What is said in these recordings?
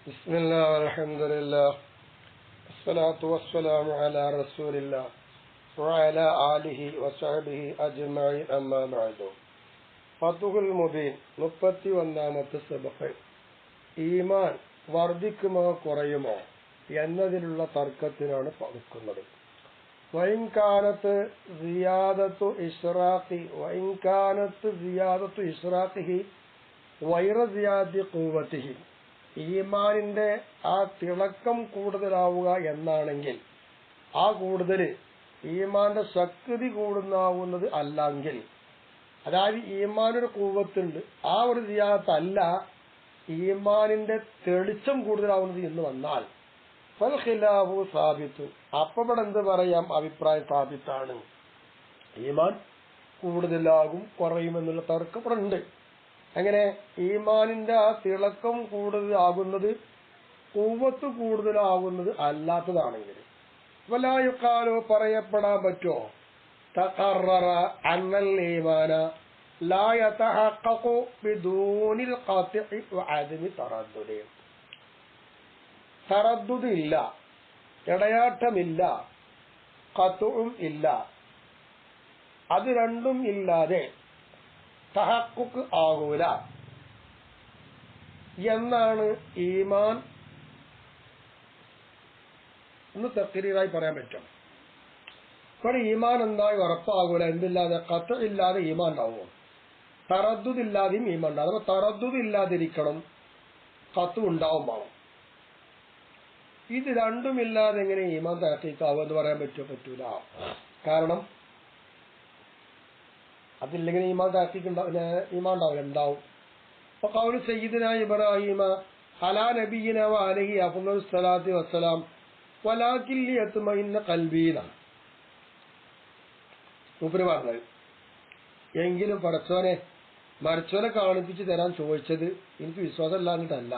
بسم الله والحمد لله والصلاة والسلام على رسول الله وعلى آله وصحبه أجمعين أما بعد ഫതുഹുൽ മുബീൻ 31-ാമത്തെ സബഖ് ഈമാൻ വർദ്ധിക്കുമോ കുറയുമോ എന്നതിലുള്ള തർക്കത്തിനാണ് പകക്കുന്നത്. വൈൻകാനത്ത് സിയാദത്തു ഇസ്റാഖിഹി വൈറ സിയാദി ഖുവ്വതിഹി, ഈമാനിന്റെ ആ തിളക്കം കൂടുതലാവുക എന്നാണെങ്കിൽ ആ കൂടുതൽ ഈമാന്റെ ശക്തി കൂടുന്നാവുന്നത് അല്ലെങ്കിൽ, അതായത് ഈമാനൊരു കൂവത്തുണ്ട്, ആ ഒരു സിയാദത്തല്ല ഈമാനിന്റെ തെളിച്ചം കൂടുതലാവുന്നത് എന്ന് വന്നാൽ ഫൽ ഖിലാഫു സാബിത്തു, അപ്പൊ ഇവിടെ എന്ത് പറയാം, അഭിപ്രായം സ്ഥാപിത്താണ്. ഈമാൻ കൂടുതലാകും കുറയുമെന്നുള്ള തർക്കം ഇവിടെ ഉണ്ട്. അങ്ങനെ ഈമാനിന്റെ ആ തിളക്കം കൂടുതലാകുന്നത് കൂവത്ത് കൂടുതലാകുന്നത് അല്ലാത്തതാണെങ്കിൽ വലാ യുഖാലു, പറയപ്പെടാൻ പറ്റുമോ, തഖററ അന്നൽ ഈമാന ലാ യതഹഖഖു ബിദൂനിൽ ഖാതിഇ വഅദമി തറദ്ദുദ്, തറദ്ദുദ് ഇല്ല, ഇടയാട്ടമില്ല, ഖത്ഉം ഇല്ല, അത് രണ്ടും ഇല്ലാതെ തഹഖുഖ് ആകൂല എന്നാണ് ഈമാൻ എന്ന് തഖ്രീറായി പറയാൻ പറ്റും. ഇപ്പോൾ ഈമാൻ എന്തായി ഉറപ്പാകൂല, എന്തില്ലാതെ, ഖത്ഉ ഇല്ലാതെ ഈമാൻ ഉണ്ടാവുമോ, തറദ്ദുദ് ഇല്ലാതെയും ഈമാൻ ഉണ്ടാവും. അപ്പൊ തറദ്ദുദ് ഇല്ലാതിരിക്കണം, ഖത്ഉ ഉണ്ടാവും വേണം. ഇത് രണ്ടുമില്ലാതെ എങ്ങനെ ഈമാൻ തഹഖീഖാവും എന്ന് പറയാൻ പറ്റുമോ? പറ്റൂല. കാരണം അതില്ലെങ്കിൽ ഈമാൻ തഹഖീഖ് ഈമാൻ ഉണ്ടാവില്ല, ഉണ്ടാവും. അപ്പൊ ഖൗലു സയ്യിദിനാ ഇബ്രാഹിമ അലാ നബിയിന വഅലൈഹി അഫ്ളലുസ് സ്വലാത്തു വസ്സലാം വലാകിൻ ലിയത്മഇന്ന ഖൽബീന, മൂപ്പര് പറഞ്ഞത്, എങ്കിലും പടച്ചോനെ മരിച്ചോനെ കാണിപ്പിച്ച് തരാൻ ചോദിച്ചത് എനിക്ക് വിശ്വാസം ഇല്ലാഞ്ഞിട്ടല്ല,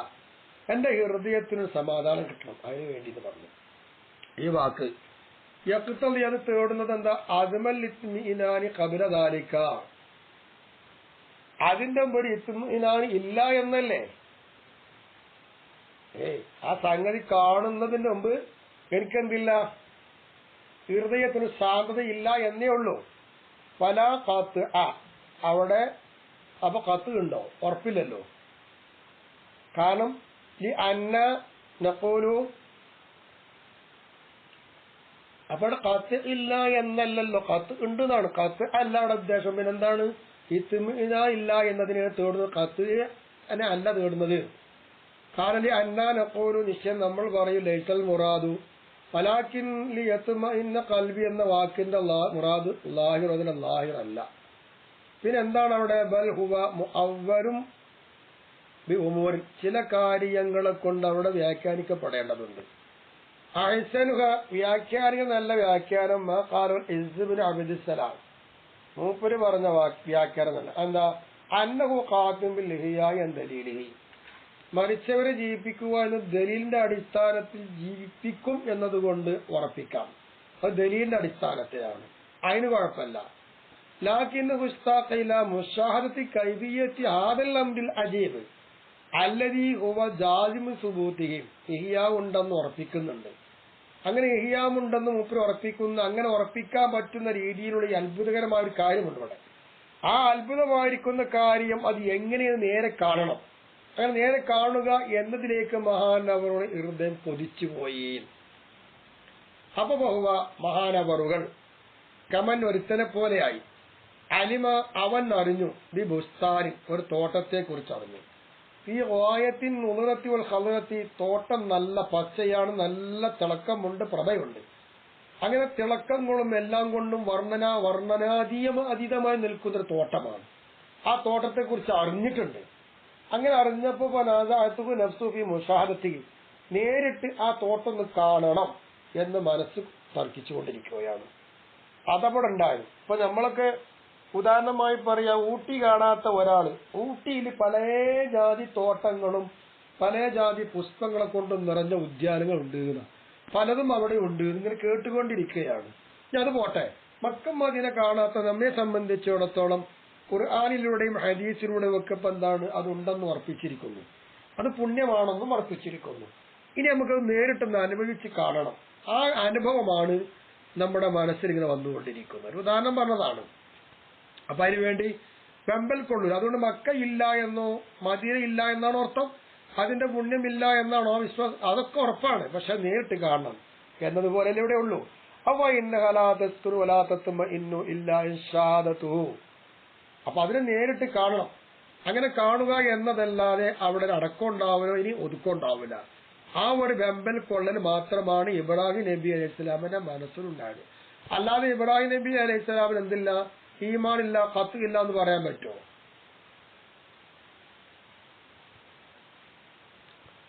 എന്റെ ഹൃദയത്തിന് സമാധാനം കിട്ടണം, അതിന് വേണ്ടിയിട്ട് പറഞ്ഞു. ഈ വാക്ക് യഖ്തളി, അത് തേടുന്നത് എന്താ, അദ്മൽ ഇത്മിനാനി ഖബല ദാലിക, അതിന്റെ മുമ്പ് ഇത്മിനാനി ഇല്ല എന്നല്ലേ. ആ സംഗതി കാണുന്നതിന്റെ മുമ്പ് എനിക്കെന്തില്ല, ഹൃദയത്തിന് ശാന്തതയില്ല എന്നേ ഉള്ളൂ. പല കത്ത് അവിടെ അപ്പൊ കത്ത് ഉണ്ടോ, ഉറപ്പില്ലല്ലോ. കാരണം ഈ അന്ന നഖൂലു, അപ്പോൾ കത്ത് ഇല്ല എന്നല്ലല്ലോ, കത്ത് ഉണ്ട് എന്നാണ്. കത്ത് അല്ലാടെ ഉദ്ദേശം പിന്നെന്താണ്, ഇത്മിനാ ഇല്ല എന്നതിനെ തേടുന്നത്, കത്ത് അല്ല തേടുന്നത്. കാരണം അന്ന നഖൂലു, നിശ്ചയം നമ്മൾ പറയും, ലൈസൽ മുറാദു വലാകിൻ ലിയത്മഇന്ന ഖൽബി എന്ന വാക്കിന്റെ മുറാദ് ലാഹിർ, അതിന്റെ ലാഹിർ അല്ല. പിന്നെ എന്താണ് അവിടെ, ബൽ ഹുവ മുഅവ്വലും ബി ഉമൂരിൻ, ചില കാര്യങ്ങളെ കൊണ്ട് അവിടെ വ്യാഖ്യാനിക്കപ്പെടേണ്ടതുണ്ട്. അഹ്സനുഹ, വ്യാഖ്യാനിക നല്ല വ്യാഖ്യാനം മാ ഖാലുൽ ഇസ്സ് ഇബ്നു അബ്ദിസ്സലാം, മൂപ്പര് പറഞ്ഞ വ്യാഖ്യാനം തന്നെ. എന്താ, അന്നഹു ഖാതിം ബിൽ ഇഹ്യാ എൻ ദലീലിഹി, മരിച്ചവരെ ജീവിപ്പിക്കുക എന്ന ദലീലിന്റെ അടിസ്ഥാനത്തിൽ ജീവിപ്പിക്കും എന്നതുകൊണ്ട് ഉറപ്പിക്കാം. അത് ദലീലിന്റെ അടിസ്ഥാനത്തിലാണ്, അതിന് കുഴപ്പമില്ല. ലാകിന്നഹു ഇസ്താഖില മുശാഹദത്തി കൈഫിയ്യത്തി ഹാദൽ അംരിൽ അജീബ് അല്ലദീ ഹുവ ജാസിമു സുബൂതിഹി, ഇഹ്യാ ഉണ്ടെന്ന് ഉറപ്പിക്കുന്നുണ്ട്. അങ്ങനെ ഇഹ്യാ ഉണ്ടെന്ന് മൂപ്പര് ഉറപ്പിക്കുന്ന, അങ്ങനെ ഉറപ്പിക്കാൻ പറ്റുന്ന രീതിയിലുള്ള ഈ അത്ഭുതകരമായ ഒരു കാര്യമുണ്ട് ഇവിടെ. ആ അത്ഭുതമായിരിക്കുന്ന കാര്യം അത് എങ്ങനെയാണ് നേരെ കാണണം, അങ്ങനെ നേരെ കാണുക എന്നതിലേക്ക് മഹാനവറുടെ ഹൃദയം കൊതിച്ചുപോയി. അപ്പൊ ബഹുവ, മഹാനവറുകൾ കമൻ ഒരുത്തനെ പോലെയായി, അലിമ അവൻ അറിഞ്ഞു, ബി ബുസ്താനി ഒരു തോട്ടത്തെ കുറിച്ച് അറിഞ്ഞു, ഈ ഓയത്തിൻ ഉമറത്തി വൽ ഖലറത്തി, തോട്ടം നല്ല പച്ചയാണ്, നല്ല തിളക്കമുണ്ട്, പ്രഭയുണ്ട്. അങ്ങനെ തിളക്കങ്ങളും എല്ലാം കൊണ്ടും വർണ്ണനാതീതമായി നിൽക്കുന്നൊരു തോട്ടമാണ്. ആ തോട്ടത്തെ കുറിച്ച് അറിഞ്ഞിട്ടുണ്ട്. അങ്ങനെ അറിഞ്ഞപ്പോ നഫ്സുഫി മുഷാഹദത്തി, നേരിട്ട് ആ തോട്ടം ഒന്ന് കാണണം എന്ന് മനസ്സ് തർക്കിച്ചുകൊണ്ടിരിക്കുകയാണ്. അതവിടെ ഉണ്ടായി. ഇപ്പൊ നമ്മളൊക്കെ ഉദാഹരണമായി പറയാ, ഊട്ടി കാണാത്ത ഒരാള്, ഊട്ടിയിൽ പല ജാതി തോട്ടങ്ങളും പല ജാതി പുഷ്പങ്ങളെ കൊണ്ടും നിറഞ്ഞ ഉദ്യാനങ്ങൾ ഉണ്ട്, പലതും അവിടെ ഉണ്ട്, ഇങ്ങനെ കേട്ടുകൊണ്ടിരിക്കുകയാണ്. അത് പോട്ടെ, മക്ക മദീന കാണാത്ത നമ്മെ സംബന്ധിച്ചിടത്തോളം ഖുർആനിലൂടെയും ഹദീസിലൂടെയും ഒക്കെ ഇപ്പൊ എന്താണ്, അതുണ്ടെന്ന് ഉറപ്പിച്ചിരിക്കുന്നു. അത് പുണ്യമാണെന്നും ഉറപ്പിച്ചിരിക്കുന്നു. ഇനി നമുക്കത് നേരിട്ടൊന്ന് അനുഭവിച്ച് കാണണം. ആ അനുഭവമാണ് നമ്മുടെ മനസ്സിൽ ഇങ്ങനെ വന്നുകൊണ്ടിരിക്കുന്നത്. ഒരു ഉദാഹരണം പറഞ്ഞതാണ്. അപ്പൊ അതിനുവേണ്ടി വെമ്പൽ കൊള്ളൂല. അതുകൊണ്ട് മക്ക ഇല്ല എന്നോ മദീന ഇല്ല എന്നാണോ അർത്ഥം? അതിന്റെ പുണ്യമില്ല എന്നാണോ വിശ്വാസം? അതൊക്കെ ഉറപ്പാണ്. പക്ഷെ നേരിട്ട് കാണണം എന്നതുപോലെ ഇവിടെ ഉള്ളൂ. അവ ഇന്നു ഇല്ല ഇൻഷാദതു. അപ്പൊ അതിനെ നേരിട്ട് കാണണം. അങ്ങനെ കാണുക എന്നതല്ലാതെ അവിടെ ഒരു അടക്കം ഉണ്ടാവില്ല, ഇനി ഒതുക്കം ഉണ്ടാവില്ല. ആ ഒരു വെമ്പൽ കൊള്ളൽ മാത്രമാണ് ഇബ്രാഹിം നബി അലൈഹി സ്വലാമിന്റെ മനസ്സിലുണ്ടായത്. അല്ലാതെ ഇബ്രാഹിം നബി അലൈഹി സ്വലാമിന് എന്തില്ല? ഈമാനില്ല, ഖത്ത് ഇല്ല എന്ന് പറയാൻ പറ്റുമോ?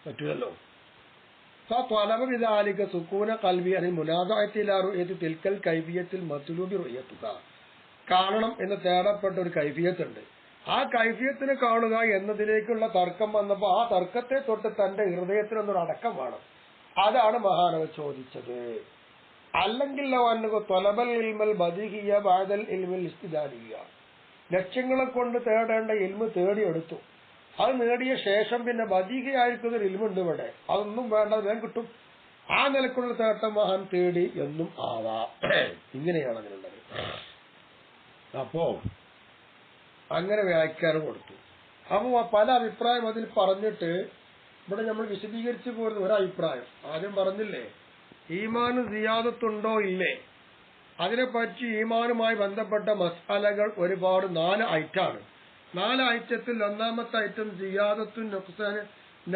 പറ്റൂലല്ലോ. സുക്കൂന കൽവി അതിൽ മുനാദഅത്തിൽ തിൽക്കൽ കൈഫിയത്തിൽ മത്ലൂബി റുയത്തുക. കാണണം എന്ന് തേടപ്പെട്ട ഒരു കൈഫിയത്തുണ്ട്. ആ കൈഫിയത്തിനെ കാണുക എന്നതിലേക്കുള്ള തർക്കം വന്നപ്പോ ആ തർക്കത്തെ തൊട്ട് തന്റെ ഹൃദയത്തിനൊന്നൊരു അടക്കം വേണം. അതാണ് മഹാനവ ചോദിച്ചത്. അല്ലെങ്കിൽ തൊലബൽ ഇൽമൽ ബദീഹിയ ബഅദൽ ഇൽമിൽ ഇസ്തിദാലിയ. ലക്ഷ്യങ്ങളെ കൊണ്ട് തേടേണ്ട ഇൽമ് തേടിയെടുത്തു. അത് നേടിയ ശേഷം പിന്നെ ബദീഹിയായിരിക്കുന്ന ഒരു ഇൽമുണ്ട് ഇവിടെ. അതൊന്നും വേണ്ട, വേഗം കിട്ടും. ആ നിലക്കുള്ള തേട്ടം മഹാൻ തേടി എന്നും ആവാം. ഇങ്ങനെയാണ് അതിനുള്ളത്. അപ്പോ അങ്ങനെ വ്യാഖ്യാനം കൊടുത്തു. അപ്പൊ പല അഭിപ്രായം അതിൽ പറഞ്ഞിട്ട് ഇവിടെ നമ്മൾ വിശദീകരിച്ചു പോരുന്ന ഒരഭിപ്രായം ആദ്യം പറഞ്ഞില്ലേ, ഈമാന് സിയാദത്തുണ്ടോ ഇല്ലേ, അതിനെപ്പറ്റി ഈമാനുമായി ബന്ധപ്പെട്ട മസാലകൾ ഒരുപാട് 4 ഐറ്റാണ്. 4 ഐറ്റത്തിൽ ഒന്നാമത്തെ ഐറ്റം സിയാദത്തും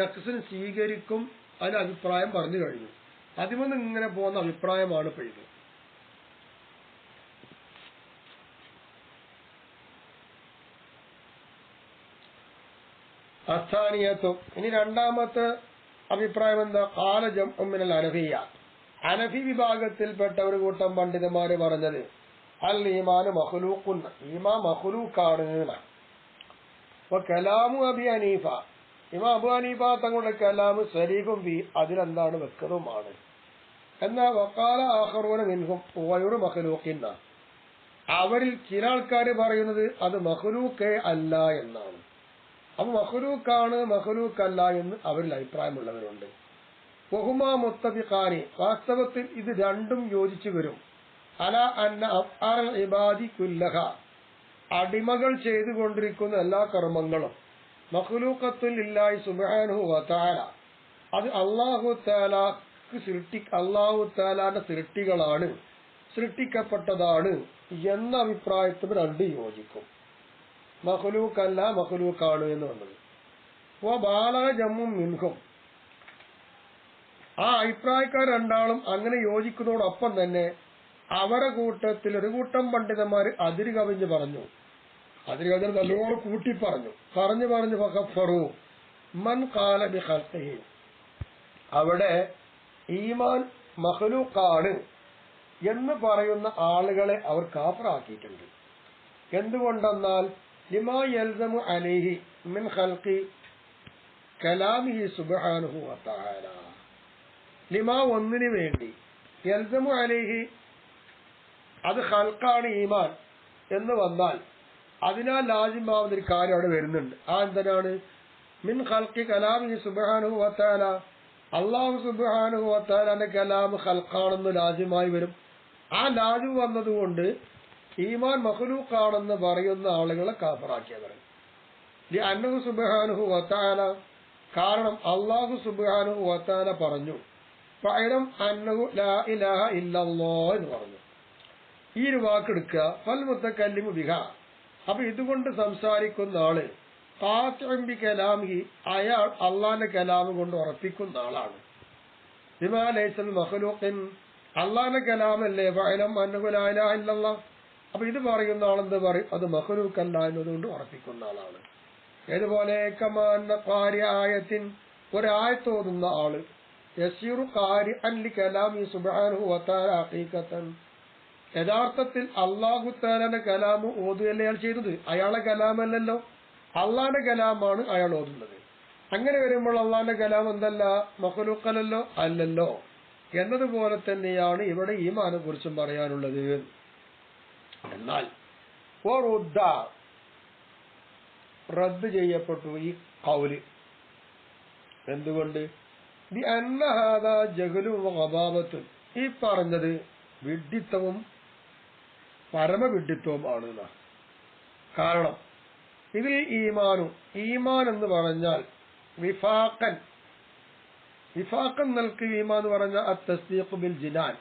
നഖ്സിന് സ്വീകരിക്കും. അതിന് അഭിപ്രായം പറഞ്ഞു കഴിഞ്ഞു. അതിമൊന്ന് ഇങ്ങനെ പോകുന്ന അഭിപ്രായമാണ് ഇപ്പൊ ഇത്. അസ്ഥാനിയത്വം. ഇനി രണ്ടാമത്തെ അഭിപ്രായം എന്താ? ഖാല ജംഉ മിനൽ അനഫിയ്യ. അനഫി വിഭാഗത്തിൽപ്പെട്ട ഒരു കൂട്ടം പണ്ഡിതന്മാര് പറഞ്ഞത് അൽ ഈമാന് മഖ്ലൂഖുൻ, ഈമാൻ മഖ്ലൂഖാണ്. കലാമു അബി ഹനീഫ, ഇമാം അബു ഹനീഫ തങ്ങളുടെ കലാമ് സരീഹും ബി, അതിലെന്താണ് വ്യക്തവുമാണ്. എന്നാ വഖാല ആഖറൂന മിൻഹും ഗൈറു മഖ്ലൂഖിൻ, അവരിൽ ചില ആൾക്കാർ പറയുന്നത് അത് മഖ്ലൂഖേ അല്ല എന്നാണ്. അപ്പൊ മഖ്ലൂഖാണ് മഖ്ലൂഖല്ല എന്ന് അവരിൽ അഭിപ്രായമുള്ളവരുണ്ട്. വഹുമാ മുത്തഫിഖാനി, വാസ്തവത്തിൽ ഇത് രണ്ടും യോജിച്ചു വരും. അല അന്ന അഫ്ആൽ ഇബാദി കുല്ലഹ, അടിമകൾ ചെയ്തുകൊണ്ടിരിക്കുന്ന എല്ലാ കർമ്മങ്ങളും മഖ്ലൂഖത്തുൽ ലില്ലാഹി സുബ്ഹാനഹു വ തആല, അത് അല്ലാഹു തആലാന്റെ സൃഷ്ടികളാണ്, സൃഷ്ടിക്കപ്പെട്ടതാണ് എന്ന അഭിപ്രായത്തിൽ രണ്ട് യോജിക്കും. മഖ്ലൂഖല്ല മഖ്ലൂഖാണ് എന്ന് വന്നത്. ബാലക ജമ്മും മിൻഹും, ആ അഭിപ്രായക്കാർ രണ്ടാളും അങ്ങനെ യോജിക്കുന്നതോടൊപ്പം തന്നെ അവരുടെ കൂട്ടത്തിൽ ഒരു കൂട്ടം പണ്ഡിതന്മാർ അതിര് കവിഞ്ഞ് പറഞ്ഞു. അതിര് കവിഞ്ഞ് നല്ലോണം കൂട്ടി പറഞ്ഞു ഫഖഫറു മൻ ഖാല ബി ഖൽഖിഹി, അവിടെ ഈമാൻ മഖ്ലൂഖാണ് എന്ന് പറയുന്ന ആളുകളെ അവർ കാഫിറാക്കിയിട്ടുണ്ട്. എന്തുകൊണ്ടെന്നാൽ ലിമാ യൽസമു അലൈഹി മിൻ ഖൽഖി കലാമിഹി സുബ്ഹാനഹു വ തആല, ലിമാ ഒന്നിനു വേണ്ടി, യൽസമു അലൈഹി അത് ഖൽഖാണ് ഈമാൻ എന്ന് വന്നാൽ അതിനാൽ ലാസിമാവുന്ന ഒരു കാര്യം അവിടെ വരുന്നുണ്ട്. ആ എന്തിനാണ്? മിൻ ഖൽഖി കലാമിഹി സുബ്ഹാനഹു വ തആല, അല്ലാഹു സുബ്ഹാനഹു വ തആലയുടെ കലാം ഖൽഖാണെന്ന് ലാസിമായി വരും. ആ ലാസിം വന്നതുകൊണ്ട് ഈമാൻ മഖ്ലൂഖാണെന്ന് പറയുന്ന ആളുകളെ കാഫിറാക്കിയവർ. അന്നഹു സുബ്ഹാനഹു വ തആല, കാരണം അല്ലാഹു സുബ്ഹാനഹു വ തആല പറഞ്ഞു ഫഅലം അന്നഹു ലാ ഇലാഹ ഇല്ലല്ലാഹ് എന്ന് പറഞ്ഞു. ഈ ഒരു വാക്കെടുക്കുക, ഫൽ മുതകല്ലിമു ബിഹാ, അപ്പൊ ഇതുകൊണ്ട് സംസാരിക്കുന്ന ആള് ഖാതിഉൻ ബി കലാമിഹി, അയാൾ അള്ളാന്റെ കലാം കൊണ്ട് ഉറപ്പിക്കുന്ന ആളാണ്. ബിമാ ലൈസൽ മഖ്ലൂഖിൻ, അള്ളാന്റെ കലാമല്ലേ. ഫഅലം അന്നഹു ലാ ഇലാഹ ഇല്ലല്ലാഹ്, അപ്പൊ ഇത് പറയുന്ന ആളെന്ത് പറയും? അത് മഖ്ലൂഖല്ല എന്നതുകൊണ്ട് ഉറപ്പിക്കുന്ന ആളാണ്. ഏതുപോലെ കമാന്ന ഖാരിഅ ആയത്തിൻ, ഒരായത്ത് ഓതുന്ന ആള് യസിറു ഖാരിഅൻ ലി കലാമി സുബ്ഹാനഹു വ തആല ഹഖീഖത്തൻ, യഥാർത്ഥത്തിൽ അല്ലാഹു തആലയുടെ കലാം ഓതുകയല്ലേ അയാൾ ചെയ്തത്, അയാളെ കലാമല്ലല്ലോ, അള്ളാന്റെ കലാമാണ് അയാൾ ഓതുന്നത്. അങ്ങനെ വരുമ്പോൾ അള്ളാന്റെ കലാം എന്തല്ല? മഖ്ലൂഖല്ലല്ലോ, അല്ലല്ലോ. എന്നതുപോലെ തന്നെയാണ് ഇവിടെ ഈമാനെ കുറിച്ചും പറയാനുള്ളത്. എന്നാൽ റദ്ദ് ചെയ്യപ്പെട്ടു ഈ ഖൗല്. എന്തുകൊണ്ട്? ബി അന്ന ഹാദാ ജഹലും വഗബാബത്തുൻ, ഈ പറഞ്ഞത് വിഡ്ഢിത്തവും പരമവിഡ്ഢിത്വവും ആണ്. കാരണം ഇതിൽ ഈമാൻ എന്ന് പറഞ്ഞാൽ വിഫാഖൻ നൽകി ഈമാൻ എന്ന് പറഞ്ഞാൽ അത്തസ്ദീഖ് ബിൽ ജിനാൻ,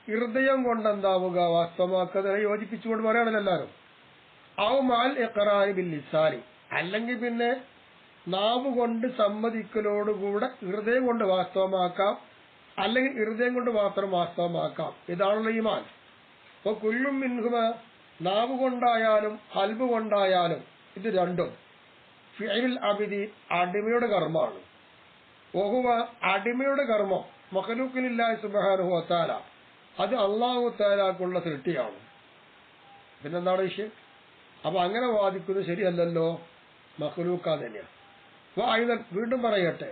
ഹൃദയം കൊണ്ടെന്താവുക, വാസ്തവമാക്കുക, യോജിപ്പിച്ചുകൊണ്ട് പറയണല്ലോ എല്ലാവരും. ഔ മാൽ ഇഖ്റാരി ബിൽ ലിസാനി, അല്ലെങ്കിൽ പിന്നെ നാവ് കൊണ്ട് സമ്മതിക്കലോടുകൂടെ ഹൃദയം കൊണ്ട് വാസ്തവമാക്കാം, അല്ലെങ്കിൽ ഹൃദയം കൊണ്ട് മാത്രം വാസ്തവമാക്കാം. ഇതാണല്ലോ ഈമാൻ. അപ്പൊ കുല്ലും മിൻഹുമ, നാവ് കൊണ്ടായാലും ഖൽബ് കൊണ്ടായാലും ഇത് രണ്ടും ഫിഅലുൽ അബ്ദി, അടിമയുടെ കർമ്മമാണ്. വഹുവ, അടിമയുടെ കർമ്മം മഖ്ലൂഖിലില്ലാഹി സുബ്ഹാനഹു വ തആല, അത് അല്ലാഹു തആലക്കുള്ള സൃഷ്ടിയാണ്. പിന്നെന്താണ് വിഷയം? അപ്പൊ അങ്ങനെ വാദിക്കുന്നത് ശരിയല്ലല്ലോ, മഖ്ലൂഖാ തന്നെയാണ്. വീണ്ടും പറയട്ടെ,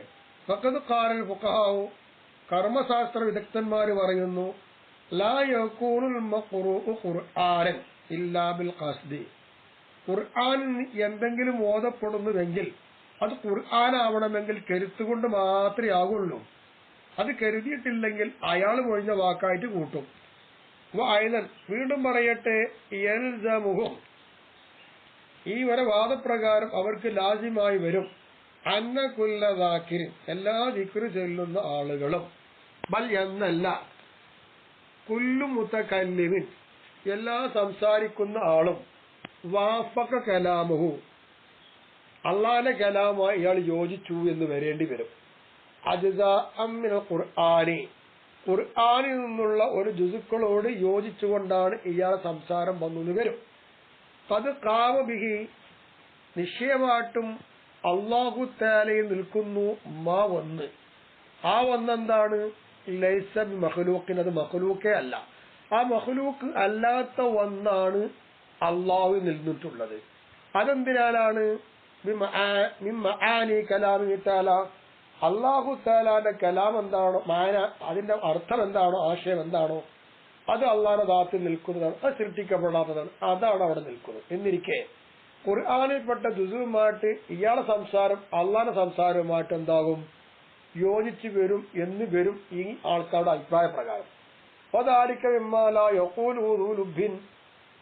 ഫഖദ് ഖാലൽ ഫുഖഹാഉ, കർമ്മശാസ്ത്ര വിദഗ്ധന്മാർ പറയുന്നു, ലാ യകൂനുൽ മഖ്റൂഉ ഖുർആനൻ ഇല്ലാ ബിൽ ഖസ്ദി, ഖുർആൻ എന്തെങ്കിലും ഓതപ്പെടുന്നുവെങ്കിൽ അത് ഖുർആനാവണമെങ്കിൽ കരുത്തുകൊണ്ട് മാത്രമേ ആകുള്ളൂ. അത് കരുതിയിട്ടില്ലെങ്കിൽ അയാൾ ഒഴിഞ്ഞ വാക്കായിട്ട് കൂട്ടും. വീണ്ടും പറയട്ടെ, യൽസമുഹും, ഈ വരെ വാദപ്രകാരം അവർക്ക് ലാസിമായി വരും, അന്ന കുല്ല ദാക്കിരിൻ, എല്ലാ ദിക്ർ ചൊല്ലുന്ന ആളുകളും, ബൽ എന്നല്ല, കുല്ലു മുതകല്ലിമിൻ, എല്ലാ സംസാരിക്കുന്ന ആളും, വാഫഖ കലാമുഹു, അള്ളാന്റെ കലാമായി ഇയാൾ യോജിച്ചു എന്ന് വരേണ്ടി വരും. അജ്സാഅൻ മിനൽ ഖുർആനി, ഖുർആനിൽ നിന്നുള്ള ഒരു ജുസുക്കളോട് യോജിച്ചുകൊണ്ടാണ് ഇയാളെ സംസാരം വന്നു വരും. അത് ഖാമ ബിഹി, നിശ്ചയമായിട്ടും അല്ലാഹു തആലയിൽ നിൽക്കുന്നു മാ വന്ന്, ആ വന്നെന്താണ്? ലൈസ ബി മഖ്ലൂഖിൻ, അത് മഖ്ലൂഖേ അല്ല. ആ മഖ്ലൂഖ് അല്ലാത്ത ഒന്നാണ് അള്ളാഹുവിൽ നിന്നിട്ടുള്ളത്. അതെന്തിനാലാണ്? മിൻ മആനി കലാമിഹി തആല, അല്ലാഹു തആലാന്റെ കലാം എന്താണോ, മാന, അതിന്റെ അർത്ഥം എന്താണോ, ആശയം എന്താണോ, അത് അള്ളാഹുവിന്റെ ദാത്തിൽ നിൽക്കുന്നതാണ്, അത് സൃഷ്ടിക്കപ്പെടാത്തതാണ്, അതാണ് അവിടെ നിൽക്കുന്നത്. എന്നിരിക്കെ ഖുർആനിൽപ്പെട്ട ജുസുവുമായിട്ട് ഇയാളെ സംസാരം അള്ളാഹുവിന്റെ സംസാരവുമായിട്ട് എന്താകും? യോജിച്ചു വരും എന്ന് വരും ഈ ആൾക്കാരുടെ അഭിപ്രായ പ്രകാരം.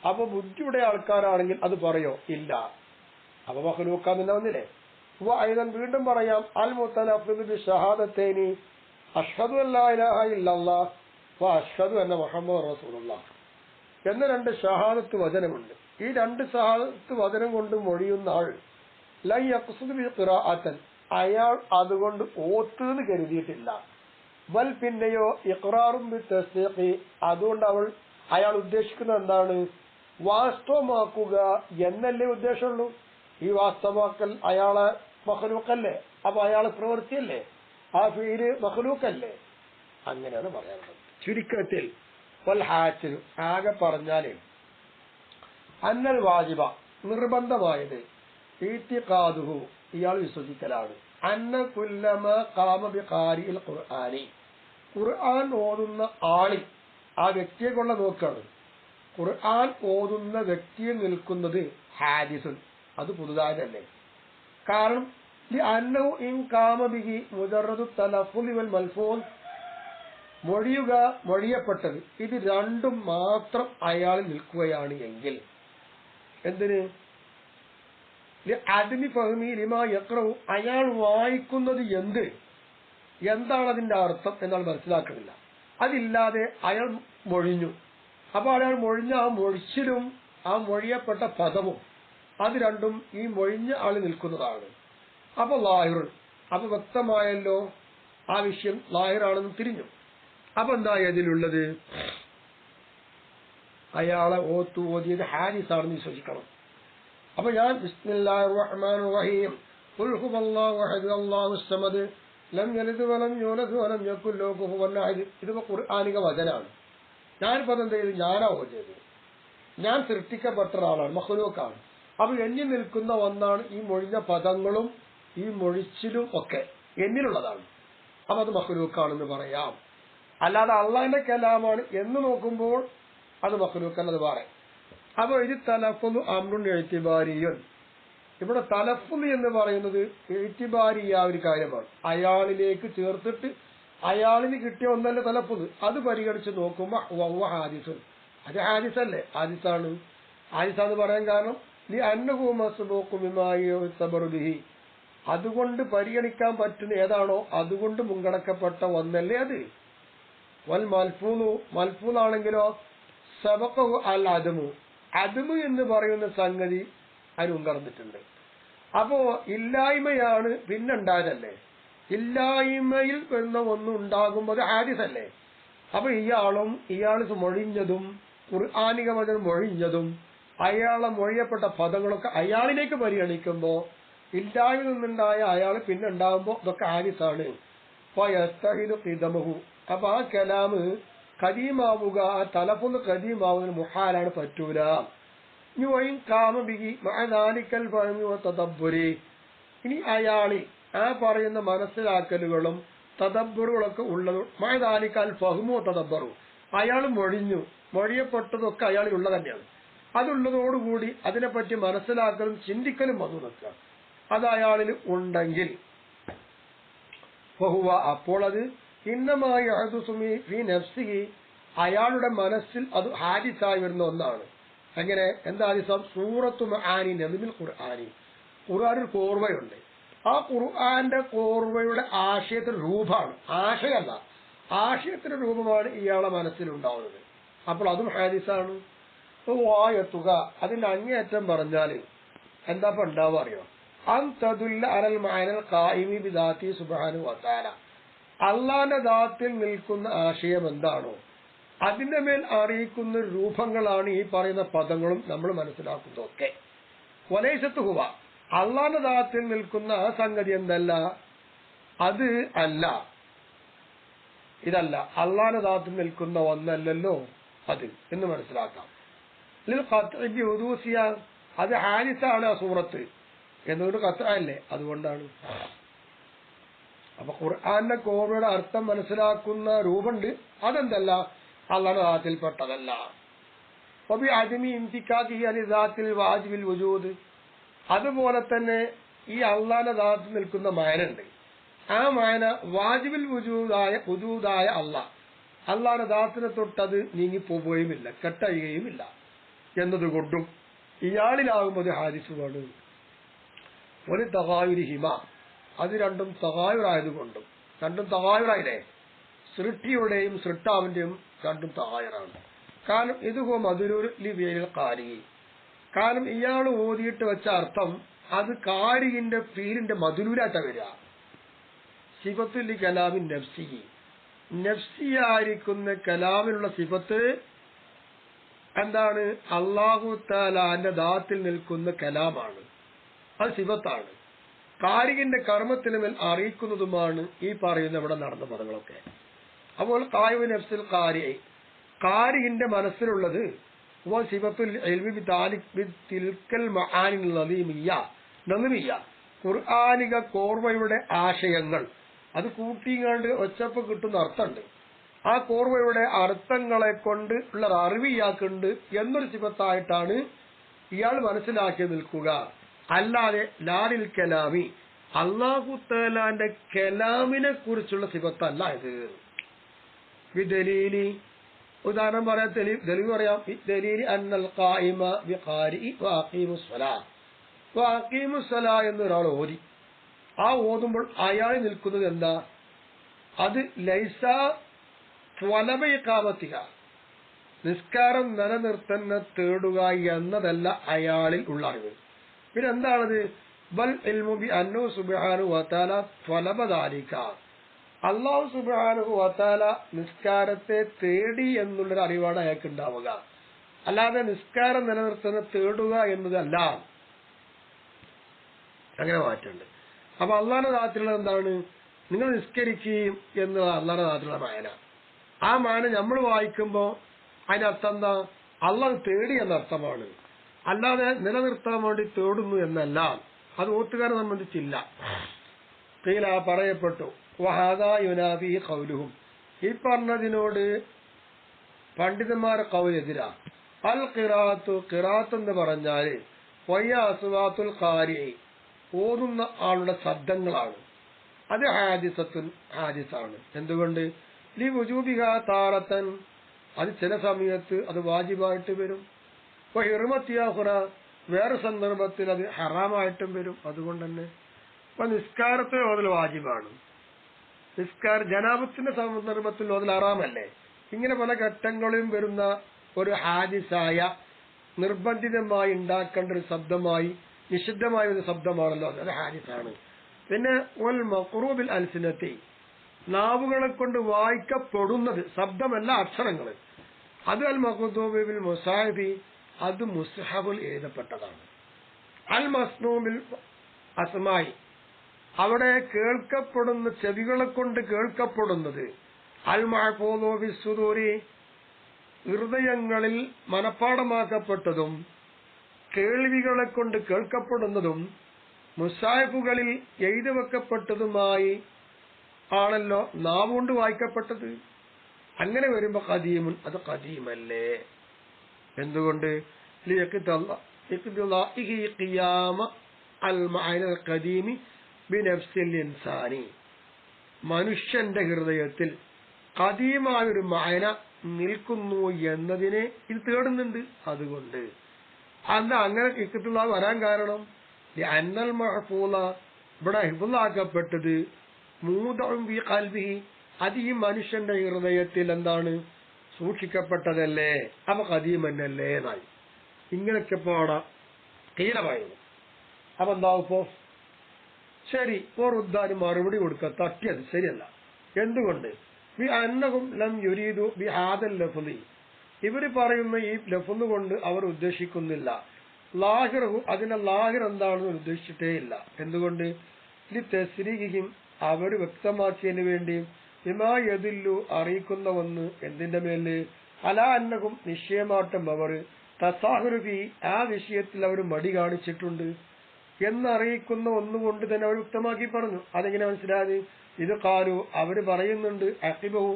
അപ്പൊ ബുദ്ധിയുടെ ആൾക്കാരാണെങ്കിൽ അത് പറയോ? ഇല്ല. അപ്പൊ മഖ്ലൂഖാൻ തന്നെ വന്നില്ലേ? വീണ്ടും പറയാം, അൽ മുതലഫിദ് ബി ഷഹാദത്തൈനി അഷ്ഹദു അല്ലാ ഇലാഹ ഇല്ലല്ലാഹ് വ അഷ്ഹദു അന്ന മുഹമ്മദ് റസൂലുള്ളാഹ് എന്ന രണ്ട് ഷഹാദത്ത് വചനമുണ്ട്. ഈ രണ്ട് ഷഹാദത്ത് വചനം കൊണ്ട് മൊഴിയുന്ന ആൾ ലൻ യഖ്സുദു ബി ഖിറാഅത്തൻ, അയാൾ അതുകൊണ്ട് ഓത്തെന്ന് കരുതിയിട്ടില്ല. ബൽ പിന്നെയോ ഇഖ്റാറും ബി തസ്ദീഖി, അതുകൊണ്ട് അയാൾ ഉദ്ദേശിക്കുന്നത് എന്താണ്? വാസ്തവമാക്കുക എന്നല്ലേ ഉദ്ദേശമുള്ളൂ. ഈ വാസ്തവമാക്കൽ അയാളെ മഖ്ലൂഖല്ലേ, അപ്പൊ അയാളെ പ്രവൃത്തിയല്ലേ, ആ ഫീല് മഖ്ലൂഖല്ലേ. അങ്ങനെയാണ് പറയാനുള്ളത്. ചുരുക്കത്തിൽ വൽ ഹാസിലു, ആകെ പറഞ്ഞാല് അന്നൽ വാജിബ, നിർബന്ധമായത്, ഈത്തിഖാദുഹു, ഇയാൾ വിശ്വസിക്കലാണ്, അന്ന കുല്ലമ ഖാമ ബി ഖാരിഇൽ ഖുർആനി, ഖുർആൻ ഓതുന്ന ആളിൽ, ആ വ്യക്തിയെ കൊള്ള നോക്കാണ്, ഖുർആൻ ഓതുന്ന വ്യക്തിയെ നിൽക്കുന്നത് ഹാദിസുൻ, അത് പുതുതായതല്ലേ. കാരണം അന്നഹു ഇൻ ഖാമ ബിഹി മുജറദു തലഫുദി വൽ മൽഫൂദ്, മൊഴിയുക, മൊഴിയപ്പെട്ടത്, ഇത് രണ്ടും മാത്രം അയാൾ നിൽക്കുകയാണ് എങ്കിൽ, എന്തിന്? അദ്മി ഫഹ്മി ലിമാ യഖ്റഉ, അയാൾ വായിക്കുന്നത് എന്താണ് അതിന്റെ അർത്ഥം എന്നാൽ മനസ്സിലാക്കുന്നില്ല. അതില്ലാതെ അയാൾ മൊഴിഞ്ഞു. അപ്പൊ അയാൾ മൊഴിഞ്ഞ ആ മൊഴിച്ചിലും ആ മൊഴിയപ്പെട്ട പദവും അത് രണ്ടും ഈ മൊഴിഞ്ഞ ആള് നിൽക്കുന്നതാണ്. അപ്പൊ ലാഹിറുൻ, അപ്പൊ വ്യക്തമായല്ലോ ആ വിഷയം ലാഹിറാണെന്ന് തിരിഞ്ഞു. അപ്പൊ എന്താ ഇതിലുള്ളത്? അയാളെ ഓതിയത് ഹാരിസാണെന്ന് വിശ്വസിക്കണം. അപ്പൊ ഞാൻ ബിസ്മില്ലാഹിർ റഹ്മാനിർ റഹീം ഖുൽ ഹുവല്ലാഹു അഹദ് അല്ലാഹുസ് സമദ് ലം യലിദ് വലം യൂലദ് വലം യകുൽ ലഹു കുഫുവൻ അഹദ്, ഇതിപ്പോ ഖുർആനിക വചനാണ്. ഞാനിപ്പോ എന്ത് ചെയ്തു? ഞാനാ ഓതിയത്. ഞാൻ സൃഷ്ടിക്കപ്പെട്ട ഒരാളാണ്, മഖ്ലൂഖാണ്. അപ്പൊ എന്നിൽ നിൽക്കുന്ന ഒന്നാണ് ഈ മൊഴിഞ്ഞ പദങ്ങളും ഈ മൊഴിച്ചിലും ഒക്കെ എന്നിലുള്ളതാണ്. അപ്പൊ അത് മഖ്ലൂഖാണെന്ന് പറയാം. അല്ലാതെ അള്ളാഹിന്റെ കലാമാണ് എന്ന് നോക്കുമ്പോൾ അത് മഖ്ലൂഖ് എന്നത് പറയാം. അപ്പൊ ഇത് തലഫ്ഫുദു അംറുൻ ഇഅ്തിബാരിയുൻ, ഇവിടെ തലഫുൽ എന്ന് പറയുന്നത് എഴുത്തിബാരിയ ഒരു കാര്യമാണ്. അയാളിലേക്ക് ചേർത്തിട്ട് അയാളിന് കിട്ടിയ ഒന്നല്ല തലഫുൽ, അത് പരിഗണിച്ച് നോക്കുമ്പോൾ ഹാദിസുൻ, അത് ഹാദിസല്ലേ, ഹാദിസാണ്. ഹാദിസാന്ന് പറയാൻ കാരണം അതുകൊണ്ട് പരിഗണിക്കാൻ പറ്റുന്ന ഏതാണോ അതുകൊണ്ട് മുൻകടക്കപ്പെട്ട ഒന്നല്ലേ അത്. വൽ മൽഫൂലു, മൽഫൂലാണെങ്കിലോ സബഖഹു അൽ അദമു, അദമു എന്ന് പറയുന്ന സംഗതി അതിന് മുൻകടന്നിട്ടുണ്ട്. അപ്പോ ഇല്ലായ്മയാണ് പിന്നുണ്ടായതല്ലേ, ഇല്ലായ്മയിൽ വരുന്ന ഒന്നും ഉണ്ടാകുമ്പോൾ ഹാദിസല്ലേ. അപ്പൊ ഇയാൾ മൊഴിഞ്ഞതും ഖുർആനിക വചനം മൊഴിഞ്ഞതും അയാളെ മൊഴിയപ്പെട്ട പദങ്ങളൊക്കെ അയാളിലേക്ക് പരിഗണിക്കുമ്പോ ഇല്ലായ്മ നിന്നുണ്ടായ അയാൾ പിന്നെ ഉണ്ടാകുമ്പോ ഇതൊക്കെ ഹാദിസാണ്. അപ്പൊ ആ കലാമ് കദീമാവുക, ആ തലഫുൽ കദീമാവുന്ന മുഹാലാണ്, പറ്റൂല. ഇനി അയാളിൽ ആ പറയുന്ന മനസ്സിലാക്കലുകളും തദബ്ബറുകളൊക്കെ ഉള്ളത് മഅദാലിക്കൽ ഫഹ്മു തദബ്ബറു, അയാൾ മൊഴിയപ്പെട്ടതൊക്കെ അയാളിൽ ഉള്ളത് തന്നെയാണ്. അതുള്ളതോടുകൂടി അതിനെപ്പറ്റി മനസ്സിലാക്കലും ചിന്തിക്കലും വന്നു നിൽക്കുക, അത് അയാളിൽ ഉണ്ടെങ്കിൽ ഫഹുവ, അപ്പോൾ അത് ഇന്നമായി ഫീ നഫ്സിഹി, അയാളുടെ മനസ്സിൽ അത് ഹാദിസായി വരുന്ന ഒന്നാണ്. എങ്ങനെ, എന്താ ഹാദിസം? സൂറത്തു മആനി നസ്മിൽ ഖുർആനി, ഖുർആനിൽ കോർവയുണ്ട്. ആ ഖുർആന്റെ കോർവയുടെ ആശയത്തിന് രൂപമാണ്, ആശയമല്ല, ആശയത്തിന്റെ രൂപമാണ് ഇയാളെ മനസ്സിലുണ്ടാവുന്നത്. അപ്പോൾ അതും ഹാദിസാണ്. വായത്തുക, അതിന്റെ അങ്ങേയറ്റം പറഞ്ഞാല് എന്താ ഉണ്ടാവുക അറിയോ? അൻതദുല്ല അലൽ മഅനൽ ഖായിമി ബിദാത്തി സുബ്ഹാനഹു വതആല, അല്ലാഹുവിന്റെ ദാത്തിൽ നിൽക്കുന്ന ആശയം എന്താണോ അതിന്റെ മേൽ അറിയിക്കുന്ന രൂപങ്ങളാണ് ഈ പറയുന്ന പദങ്ങളും നമ്മൾ മനസ്സിലാക്കുന്നതൊക്കെ. വലൈസത്ത് ഹുവ, അല്ലാഹുവിന്റെ ദാത്തിൽ നിൽക്കുന്ന ആ സംഗതി എന്തല്ല, അത് അല്ല, ഇതല്ല, അല്ലാഹുവിന്റെ ദാത്തിൽ നിൽക്കുന്ന ഒന്നല്ലല്ലോ അത് എന്ന് മനസ്സിലാക്കാം. അത് ഹാദിസാണ് ആ സൂറത്ത് എന്നൊരു കത്തല്ലേ, അതുകൊണ്ടാണ്. അപ്പൊ ഖുർആന്റെ കോർവയുടെ അർത്ഥം മനസ്സിലാക്കുന്ന രൂപമുണ്ട്, അതെന്തല്ല, അല്ലാഹുവിന്റെ ദാത്തിൽപ്പെട്ടതല്ല. അതുപോലെ തന്നെ ഈ അള്ളാന്റെ ദാത്തിൽ നിൽക്കുന്ന മായനുണ്ട്, ആ മായന വാജിബിൽ വജൂദായ അള്ളാന്റെ ദാത്തിനെ തൊട്ടത് നീങ്ങിപ്പോവുകയുമില്ല, കെട്ടഴിയുകയുമില്ല എന്നതുകൊണ്ടും ഇയാളിലാകുമ്പോൾ ഹാദിസുമാണ്. ഒരു തഗായുരിഹിമ, അത് രണ്ടും തഗായുറായതുകൊണ്ടും, രണ്ടും തഗായുറായില്ലേ, സൃഷ്ടിയുടെയും സൃഷ്ടാവിന്റെയും രണ്ടും തഗായുറാണ്. കാരണം ഇത് മധുരൂരിൽ കാരി, കാരണം ഇയാൾ ഓതിയിട്ട് വെച്ച അർത്ഥം അത് കാരിന്റെ ഫീലിന്റെ മധുരൂരായിട്ടാ വരിക. സിഫത്തുൽ കലാമിൻ നഫ്സിഹി, നഫ്സിയായിരിക്കുന്ന കലാമിനുള്ള സിഫത്ത് എന്താണ്? അല്ലാഹു തആലാന്റെ ദാത്തിൽ നിൽക്കുന്ന കലാമാണ്, അത് സിഫത്താണ്. കാരികിന്റെ കർമ്മത്തിന് മേൽ അറിയിക്കുന്നതുമാണ് ഈ പറയുന്ന ഇവിടെ നടന്ന പദങ്ങളൊക്കെ. അപ്പോൾ ഖായിബു നഫ്സിൽ കാരികിന്റെ മനസ്സിലുള്ളത് സിഫത്തുൽ ഇൽമി ബിതിൽക്കൽ മആനി നളിമിയ്യ, ഖുർആനിക കോർവയുടെ ആശയങ്ങൾ അത് കൂട്ടിങ്ങാണ്ട് ഒച്ചപ്പ് കിട്ടുന്ന അർത്ഥമുണ്ട്. ആ കോർവയുടെ അർത്ഥങ്ങളെ കൊണ്ട് ഉള്ള അറിവ് ഇയാൾക്കുണ്ട് എന്നൊരു സിഫത്തായിട്ടാണ് ഇയാൾ മനസ്സിലാക്കി നിൽക്കുക. അല്ലാതെ ലാലിൽ കലാമി, അല്ലാഹു തആലാന്റെ കലാമിനെ കുറിച്ചുള്ള സിഫത്തല്ല ഇത്. വിദലീലി, ഉദാഹരണം പറയാം, തെളിവ് പറയാം. ദലീലി അന്നൽ ഖായിമ ബിഖാരിഇ വഅഖീമുസ്സലാ എന്നൊരാൾ ഓതി, ആ ഓതുമ്പോൾ അയാൾ നിൽക്കുന്നത് എന്താ? അത് ലൈസ ത്വലബ ഇഖാമത്തിഹ, നിസ്കാരം നിലനിർത്തുന്ന തേടുക എന്നതല്ല അയാളിൽ ഉള്ള അറിവ്. പിന്നെ എന്താണത്? ബൽ ഇൽമു ബി അന്നഹു സുബ്ഹാനഹു വതആല ത്വലബ ദാലിക, അല്ലാഹു സുബ്ഹാനഹു വതആല നിസ്കാരത്തെ തേടി എന്നുള്ളൊരു അറിവാണ് അയാൾക്ക് ഉണ്ടാവുക, അല്ലാതെ നിസ്കാരം നിലനിർത്തുന്ന തേടുക എന്നതല്ല. അങ്ങനെ മാറ്റമുണ്ട്. അപ്പൊ അള്ളാഹുവിന്റെ ദാത്തിലുള്ളത് എന്താണ്? നിങ്ങൾ നിസ്കരിക്കുകയും എന്നത് അള്ളാഹുവിന്റെ ദാത്തിലുള്ള മായന. ആ മായന നമ്മൾ വായിക്കുമ്പോ അതിനർത്ഥം എന്താ? അള്ളാഹ് തേടി എന്നർത്ഥമാണ്, അല്ലാതെ നിലനിർത്താൻ വേണ്ടി തേടുന്നു എന്നല്ല. അത് ഓത്തുകാരെ സംബന്ധിച്ചില്ല. പറയപ്പെട്ടു വഹാദാ യുനാഫി ഖൗലുഹും, ഈ പറഞ്ഞതിനോട് പണ്ഡിതന്മാരെ കൗലെതിരാ. അൽ ഖിറാഅത്ത്, ഖിറാഅത്ത് എന്ന് പറഞ്ഞാല് വയ്യ അസ്വാത്തുൽ ഖാരി ഓതുന്ന ആളുടെ ശബ്ദങ്ങളാണ്. അത് ഹാദിസാണ്. എന്തുകൊണ്ട്? ലി വുജൂബിഹ താറത്തൻ, അത് ചില സമയത്ത് അത് വാജിബായിട്ട് വരും. ഹിർമത്തിയാഹുറ, വേറെ സന്ദർഭത്തിൽ അത് ഹറാമായിട്ടും വരും. അതുകൊണ്ട് തന്നെ ഇപ്പൊ നിസ്കാരത്തെ ഓതൽ വാജിബാണ്, ജനാബത്തിന്റെ സന്ദർഭത്തിൽ ഓതൽ ഹറാമല്ലേ. ഇങ്ങനെ പല ഘട്ടങ്ങളിലും വരുന്ന ഒരു ഹാദിസായ നിർബന്ധിതമായി ഉണ്ടാക്കേണ്ട ഒരു ശബ്ദമായി നിഷിദ്ധമായ ഒരു ശബ്ദമാണല്ലോ അത് ഹാദിസാണ്. പിന്നെ വൽ മഖ്റൂബിൽ അൽസിനത്തി, നാവുകളെ കൊണ്ട് വായിക്കപ്പെടുന്നത്, ശബ്ദമല്ല അക്ഷരങ്ങൾ, അത് അൽ മഖ്തൂബിൽ മുസാഹിബി, അത് മുസ്ഹഫിൽ എഴുതപ്പെട്ടതാണ്. അൽ മസ്നൂബിൽ അസ്മായി, അവിടെ കേൾക്കപ്പെടുന്ന, ചെവികളെ കൊണ്ട് കേൾക്കപ്പെടുന്നത്, അൽ മഹ്ഫൂദു ബിസ്സുദൂരി, ഹൃദയങ്ങളിൽ മനഃപ്പാടമാക്കപ്പെട്ടതും കേൾവികളെ കൊണ്ട് കേൾക്കപ്പെടുന്നതും മുസാഹിഫുകളിൽ എഴുതി വെക്കപ്പെട്ടതുമായി ആണല്ലോ നാവുകൊണ്ട് വായിക്കപ്പെട്ടത്. അങ്ങനെ വരുമ്പോ ഖദീമുൻ, അത് ഖദീമല്ലേ. എന്തുകൊണ്ട്? മനുഷ്യന്റെ ഹൃദയത്തിൽ ഖദീമായൊരു മഅന നിൽക്കുന്നു എന്നതിനെ ഇത് തേടുന്നുണ്ട്. അതുകൊണ്ട് അന്ന് അങ്ങനെ ഇഖ്തിലാ വരാൻ കാരണം അന്നൽ മഹ്ഫൂള, ഇവിടെ ഹിഫ്ളാക്കപ്പെട്ടത് മൂദഉൻ ബി ഖൽബിഹി, അത് ഈ മനുഷ്യന്റെ ഹൃദയത്തിൽ എന്താണ് സൂക്ഷിക്കപ്പെട്ടതല്ലേ, അപ്പൊ ഖദീമന്നല്ലേ എന്നായി. ഇങ്ങനെയൊക്കെ പാടാ കീലമായിരുന്നു. അപ്പൊ എന്താവും ഇപ്പോ? ശരി, ഓറുദ്ദാന് മറുപടി കൊടുക്കുക, തട്ടിയത് ശരിയല്ല. എന്തുകൊണ്ട്? ബി അന്നഹും ലം യുരീദു ബി ഹാദൽ ലഫ്ളി, ഇവര് പറയുന്ന ഈ ലഫ്ള് കൊണ്ട് അവർ ഉദ്ദേശിക്കുന്നില്ല ലാഹിറഹു, അതിന്റെ ലാഹിർ എന്താണെന്ന് ഉദ്ദേശിച്ചിട്ടേ ഇല്ല. എന്തുകൊണ്ട്? ലി തസ്രീഹിം, അവർ വ്യക്തമാക്കിയതിനു വേണ്ടി, ബിമാ യദുല്ലു, അറിയിക്കുന്ന ഒന്ന്, എന്തിന്റെ മേല്, അലാ അന്നഹും, നിശ്ചയമായിട്ടും അവർ, തസാഹുറുഫി, ആ വിഷയത്തിൽ അവർ മടി കാണിച്ചിട്ടുണ്ട് എന്നറിയിക്കുന്ന ഒന്നുകൊണ്ട് തന്നെ അവർ വ്യക്തമാക്കി പറഞ്ഞു. അതെങ്ങനെ മനസ്സിലായത്? ഇത് കാലു, അവര് പറയുന്നുണ്ട്, അഖിബഹു,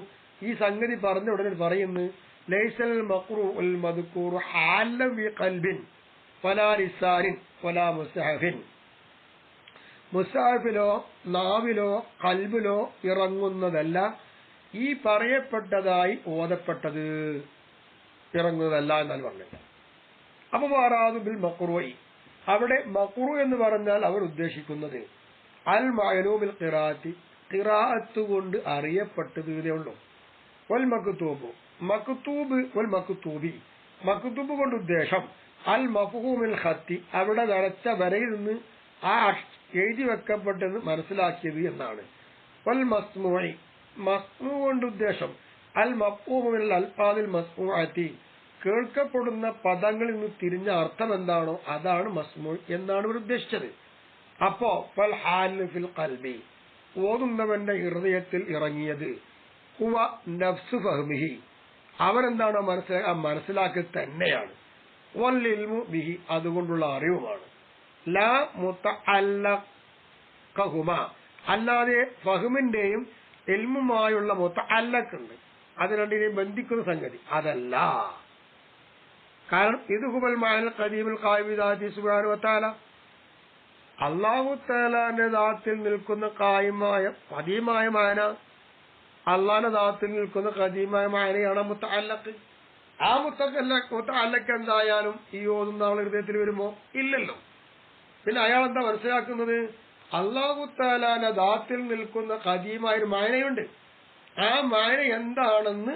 ഈ സംഗതി പറഞ്ഞ ഉടനെ പറയുന്നു, ലൈസൽ മഖ്റൂഉൽ മദ്കൂറു ഹാലൻ ബി ഖൽബിൻ വലാ ലിസാനിൻ വലാ മുസ്ഹഫിൻ, മുസ്ഹഫിലോ നാവിലോ ഖൽബിലോ ഇറങ്ങുന്നതല്ല, ഈ പറയപ്പെട്ടതായി ഓതപ്പെട്ടത് ഇറങ്ങുന്നതല്ല എന്നാണ് പറഞ്ഞത്. അപ്പൊ വാറാദു ബിൽ മഖ്റൂഇ, അവിടെ മഖ്റൂ എന്ന് പറഞ്ഞാൽ അവർ ഉദ്ദേശിക്കുന്നത് അൽ മഅലൂമിൽ ഖിറാഅത്തി, ഖിറാഅത്ത് കൊണ്ട് അറിയപ്പെട്ടത് ഇതേയുള്ളൂ. വൽ മക്തൂബ്, മക്തൂബ് വൽ മക്തൂബി, മക്തൂബ് കൊണ്ട് ഉദ്ദേശം അൽ മഫ്ഹൂമിൽ ഖത്തി, അവിടെ വരച്ച വരയിൽ നിന്ന് ആ എഴുതി വെക്കപ്പെട്ടെന്ന് മനസ്സിലാക്കിയത് എന്നാണ്. വൽ മസ്മൂഇ, മസ്മൂ കൊണ്ട് ഉദ്ദേശം അൽ മഫ്ഹൂമിൽ അൽഫാദിൽ മസ്മൂഅത്തി, കേൾക്കപ്പെടുന്ന പദങ്ങളിൽ നിന്ന് തിരിഞ്ഞ അർത്ഥം എന്താണോ അതാണ് മസ്മൂ എന്നാണ് ഇവർ ഉദ്ദേശിച്ചത്. അപ്പോ ഫൽ ഹാലു ഫിൽ ഖൽബി, ഓതുന്നവന്റെ ഹൃദയത്തിൽ ഇറങ്ങിയത്, ഹുവ നഫ്സു ഫഹ്മിഹി, അവനെന്താണോ മനസ്സിലാക്കി തന്നെയാണ്, വൽ ഇൽമു ബിഹി, അതുകൊണ്ടുള്ള അറിവുമാണ്, ലാ മുതഅല്ലഖഹുമ, അല്ലാതെ ഫഹ്മിന്റെയും ഇൽമുമായുള്ള മുതഅല്ലഖ് ഉണ്ട്, അത് രണ്ടിനെയും ബന്ധിക്കുന്ന സംഗതി അതല്ല. കാരണം ഇത് ഹുവൽ മഅനൽ ഖദീമുൽ ഖായിം ബിദാതി സുബ്ഹാനഹു വ തആല, അല്ലാഹു തആലാന്റെ ദാത്തിൽ നിൽക്കുന്ന ഖായിമായ ഖദീമായ മാന, അല്ലാഹുവിന്റെ ദാത്തിൽ നിൽക്കുന്ന ഖദീമായ മാനയാണ് മുതഅല്ലഖ്. ആ മുതഅല്ലഖ് എന്തായാലും ഈ ഓതുന്ന ആളുടെ ഹൃദയത്തിൽ വരുമോ? ഇല്ലല്ലോ. പിന്നെ അയാൾ എന്താ മനസ്സിലാക്കുന്നത്? അല്ലാഹു തആലാന്റെ ദാത്തിൽ നിൽക്കുന്ന ഖദീമായ ഒരു മാനയുണ്ട്, ആ മാന എന്താണെന്ന്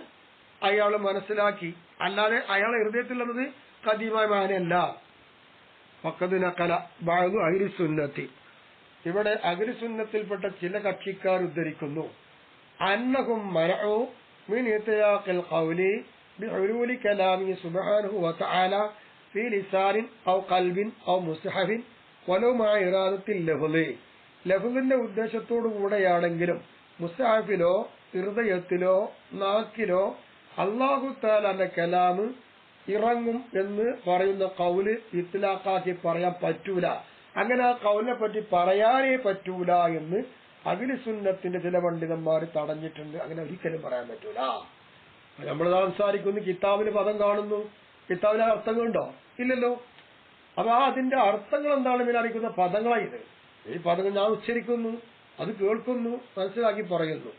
അയാൾ മനസ്സിലാക്കി, അല്ലാതെ അയാളെ ഹൃദയത്തിൽ വന്നത് ഖദീമായ മാനയല്ല. വഖദ് നഖല ബഅദു അഹ്ലി സുന്നത്തി, ഇവിടെ അഹ്ലി സുന്നത്തിൽപ്പെട്ട ചില കക്ഷിക്കാർ ഉദ്ധരിക്കുന്നു, അന്നഹും മനഉ മിൻ ഇത്യാഖിൽ ഖൗലി ബിഉലൂലി കലാമി സുബ്ഹാനഹു വ തആല ഫീ ലിസാനിൻ ഔ ഖൽബിൻ ഔ മുസ്ഹഫിൻ വലൗ മാ ഇറാദത്തിൽ ലഫ്ളി, ലഫ്ളിന്റെ ഉദ്ദേശത്തോടു കൂടെയാണെങ്കിലും മുസ്ഹഫിലോ ഹൃദയത്തിലോ നാക്കിലോ അല്ലാഹു തആലാന്റെ കലാമ് ഇറങ്ങും എന്ന് പറയുന്ന കൗല് ഇത്ലാഖാക്കി പറയാൻ പറ്റൂല. അങ്ങനെ ആ കൗലിനെ പറ്റി പറയാനേ പറ്റൂല എന്ന് അഹ്ലു സുന്നത്തിന്റെ ചില പണ്ഡിതന്മാർ തടഞ്ഞിട്ടുണ്ട്. അങ്ങനെ ഒരിക്കലും പറയാൻ പറ്റൂല. നമ്മൾ സംസാരിക്കുന്നു, കിതാബിൽ പദം കാണുന്നു, കിതാബിൽ അർത്ഥങ്ങളുണ്ടോ? ഇല്ലല്ലോ. അപ്പൊ അതിന്റെ അർത്ഥങ്ങൾ എന്താണ് ഇവർ അറിയിക്കുന്ന പദങ്ങളായി ഇത്. ഈ പദങ്ങൾ ഞാൻ ഉച്ചരിക്കുന്നു, അത് കേൾക്കുന്നു, മനസ്സിലാക്കി പറയുന്നു.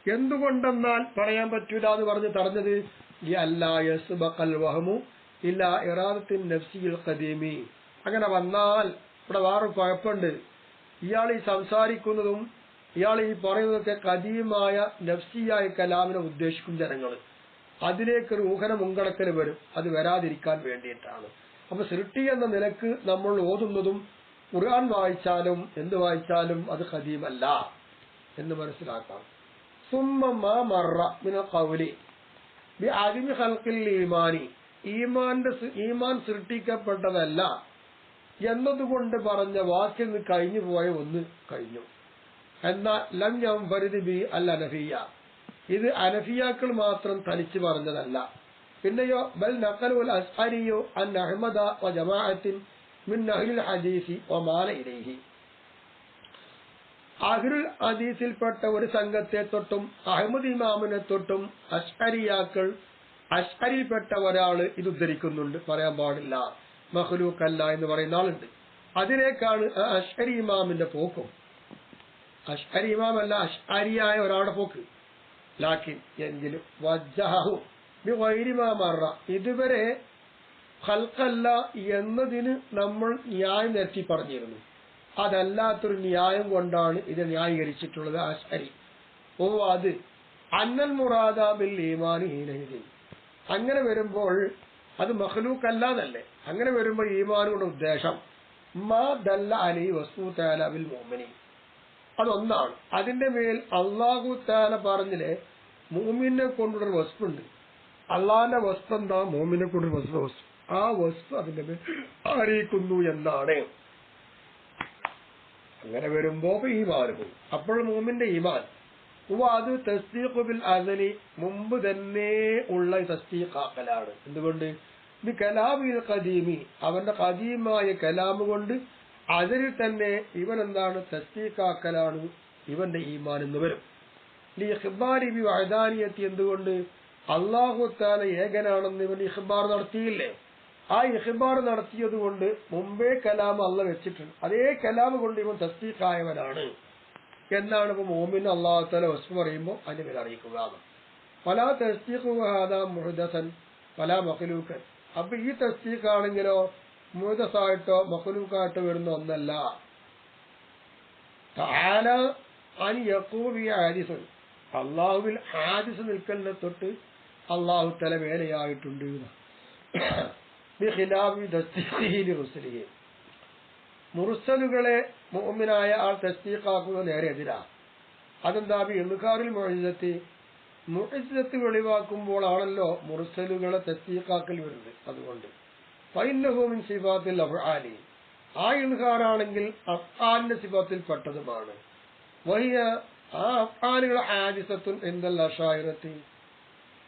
എന്തുകൊണ്ടെന്നാൽ പറയാൻ പറ്റൂല എന്ന് പറഞ്ഞ് തടഞ്ഞത് അങ്ങനെ വന്നാൽ ഇവിടെ വേറെ കുഴപ്പമുണ്ട്. ഇയാൾ ഈ സംസാരിക്കുന്നതും ഇയാൾ ഈ പറയുന്നതൊക്കെ കദീമായ നഫ്സിയായ കലാമിനെ ഉദ്ദേശിക്കും ജനങ്ങൾ. അതിലേക്കൊരു ഊഹന മുൻകടക്കൽ വരും. അത് വരാതിരിക്കാൻ വേണ്ടിയിട്ടാണ്. അപ്പൊ സൃഷ്ടി എന്ന നിലക്ക് നമ്മൾ ഓതുന്നതും ഖുർആൻ വായിച്ചാലും എന്ത് വായിച്ചാലും അത് ഖദീമല്ല എന്ന് മനസ്സിലാക്കാം. സുമ്മ മാ മറ മിനൽ ഖൗലി ബിഅദമി ഖൽഖിൽ ഈമാനി, ഈമാൻ സൃഷ്ടിക്കപ്പെട്ടതല്ല എന്നതുകൊണ്ട് പറഞ്ഞ വാക്കിൽ നിന്ന് കഴിഞ്ഞു പോയ ഒന്ന് കഴിഞ്ഞു. എന്നാൽ ലം യൻഫരിദ് ബി അൽ അനഫിയ, ഇത് അനഫിയാക്കൾ മാത്രം തനിച്ച് പറഞ്ഞതല്ല. പിന്നെയോ ബൽ നഖലുൽ അസ്അരിയോ അൻ അഹ്മദ വ ജമാഅത്തിൻ മിൻ അഹ്ലിൽ ഹദീസി വ മാല ഇലൈഹി, അഹ്ലുൽ ഹദീസിൽപ്പെട്ട ഒരു സംഘത്തെ തൊട്ടും അഹ്മദ് ഇമാമിനെ തൊട്ടും അശ്അരിയിൽപ്പെട്ട ഒരാള് ഇത് ഉദ്ധരിക്കുന്നുണ്ട്. പറയാൻ പാടില്ല, മഖ്ലൂഖല്ല എന്ന് പറയുന്ന ആളുണ്ട്. അതിലേക്കാണ് അശ്അരി ഇമാമിന്റെ പോക്കും. അശ്അരി ഇമാമല്ല, അശ്അരിയായ ഒരാളുടെ പോക്ക്. ലാക്കിൻ എങ്കിലും വജ്ജഹു ബിഗൈരി മാ മറ, ഇതുവരെ ഖൽഖല്ല എന്നതിന് നമ്മൾ ന്യായം നിരത്തി പറഞ്ഞിരുന്നു. അതല്ലാത്തൊരു ന്യായം കൊണ്ടാണ് ഇത് ന്യായീകരിച്ചിട്ടുള്ളത് അശ്അരി. അത് അന്നൽ മുറാദ ബിൽ ഈമാനി ഹീനഹിദി, അങ്ങനെ വരുമ്പോൾ അത് മഖ്ലൂഖല്ലാന്നല്ലേ. അങ്ങനെ വരുമ്പോൾ ഈമാനുകളുടെ ഉദ്ദേശം മാ ദല്ല അലൈ വസ്തു തആല ബിൽ മുഅ്മിനീൻ, അതൊന്നാണ്. അതിന്റെ മേൽ അല്ലാഹു തആല പറഞ്ഞില്ലേ മുഅ്മിനെ കൊണ്ടൊരു വസ്തുണ്ട്. അള്ളാന്റെ വസ്തു എന്താ? മുഅ്മിനെ കൊണ്ടൊരു വസ്തു. ആ വസ്തു അതിന്റെ മേൽ അറിയിക്കുന്നു എന്നാണ്. അങ്ങനെ വരുമ്പോ ഈമാൻ പോകും. അപ്പോൾ മുഅ്മിന്റെ ഈമാൻ അത് തസ്ദീഖു ബിൽ അസലി, മുമ്പ് തന്നെ ഉള്ള തസ്ദീഖാക്കലാണ്. എന്തുകൊണ്ട്? ബി കലാമിൽ ഖദീമി, അവന്റെ ഖദീമായ കലാമ് കൊണ്ട് അതിൽ തന്നെ ഇവൻ എന്താണ്? തസ്ദീഖാക്കലാണ് ഇവന്റെ ഈമാൻ എന്ന് വരും. ലി ഇഖ്ബാരി ബി വഹദാനിയത്തി, എന്തുകൊണ്ട്? അല്ലാഹു തആല ഏകനാണെന്ന് ഇവൻ ഇഖ്ബാർ നടത്തിയില്ലേ? ആ ഇഖ്ബാർ നടത്തിയത് കൊണ്ട് മുമ്പേ കലാം അള്ള വെച്ചിട്ടുണ്ട്. അതേ കലാം കൊണ്ട് ഇവൻ തസ്ദീഖായവനാണ് എന്നാണ് ഇപ്പൊ മുഅ്മിൻ അല്ലാഹു തആല വസ്ഫ് പറയുമ്പോൾ അതിന്റെ പേര് അറിയിക്കുക. ഫലാ തസ്ദീഖു ഹാദാ മുഹ്ദസൻ ഫലാ മഖ്ലൂഖൻ. അപ്പൊ ഈ തസ്ദീഖാണെങ്കിലോ മുഹ്ദസായിട്ടോ മഖ്ലൂഖായിട്ടോ വരുന്ന ഒന്നല്ല. തആല അൻ യഖൂബി ഹാദിസൻ, അല്ലാഹുവിൽ ഹാദിസ് നിൽക്കലിനെ തൊട്ട് അല്ലാഹു തആല വേലയായിട്ടുണ്ട്. ബിഖിലാഫി തസ്ദീഖിഹി ലിറുസുലിഹി, മുർസലുകളെ മുഅ്മിനായ ആൾ തസ്ദീഖാക്കുക നേരെ എതിരാ. അതെന്താ? ബി ഇൻകാറിൽ മുഅ്ജിസത്തി, മുഅ്ജിസത്ത് വെളിവാക്കുമ്പോൾ ആണല്ലോ മുർസലുകളെ തസ്ദീഖാക്കൽ വരുന്നത്. അതുകൊണ്ട് ഫഇന്നഹു മിൻ സിഫാത്തിൽ അഫ്ആലി, ആ ഇൻകാറാണെങ്കിൽ അഫ്ആലിന്റെ സിഫത്തിൽ പെട്ടതുമാണ്. വഹിയ, ആ അഫ്ആലുകൾ ഹാദിസത്തുൻ ഇൻദൽ അശായിറത്തി,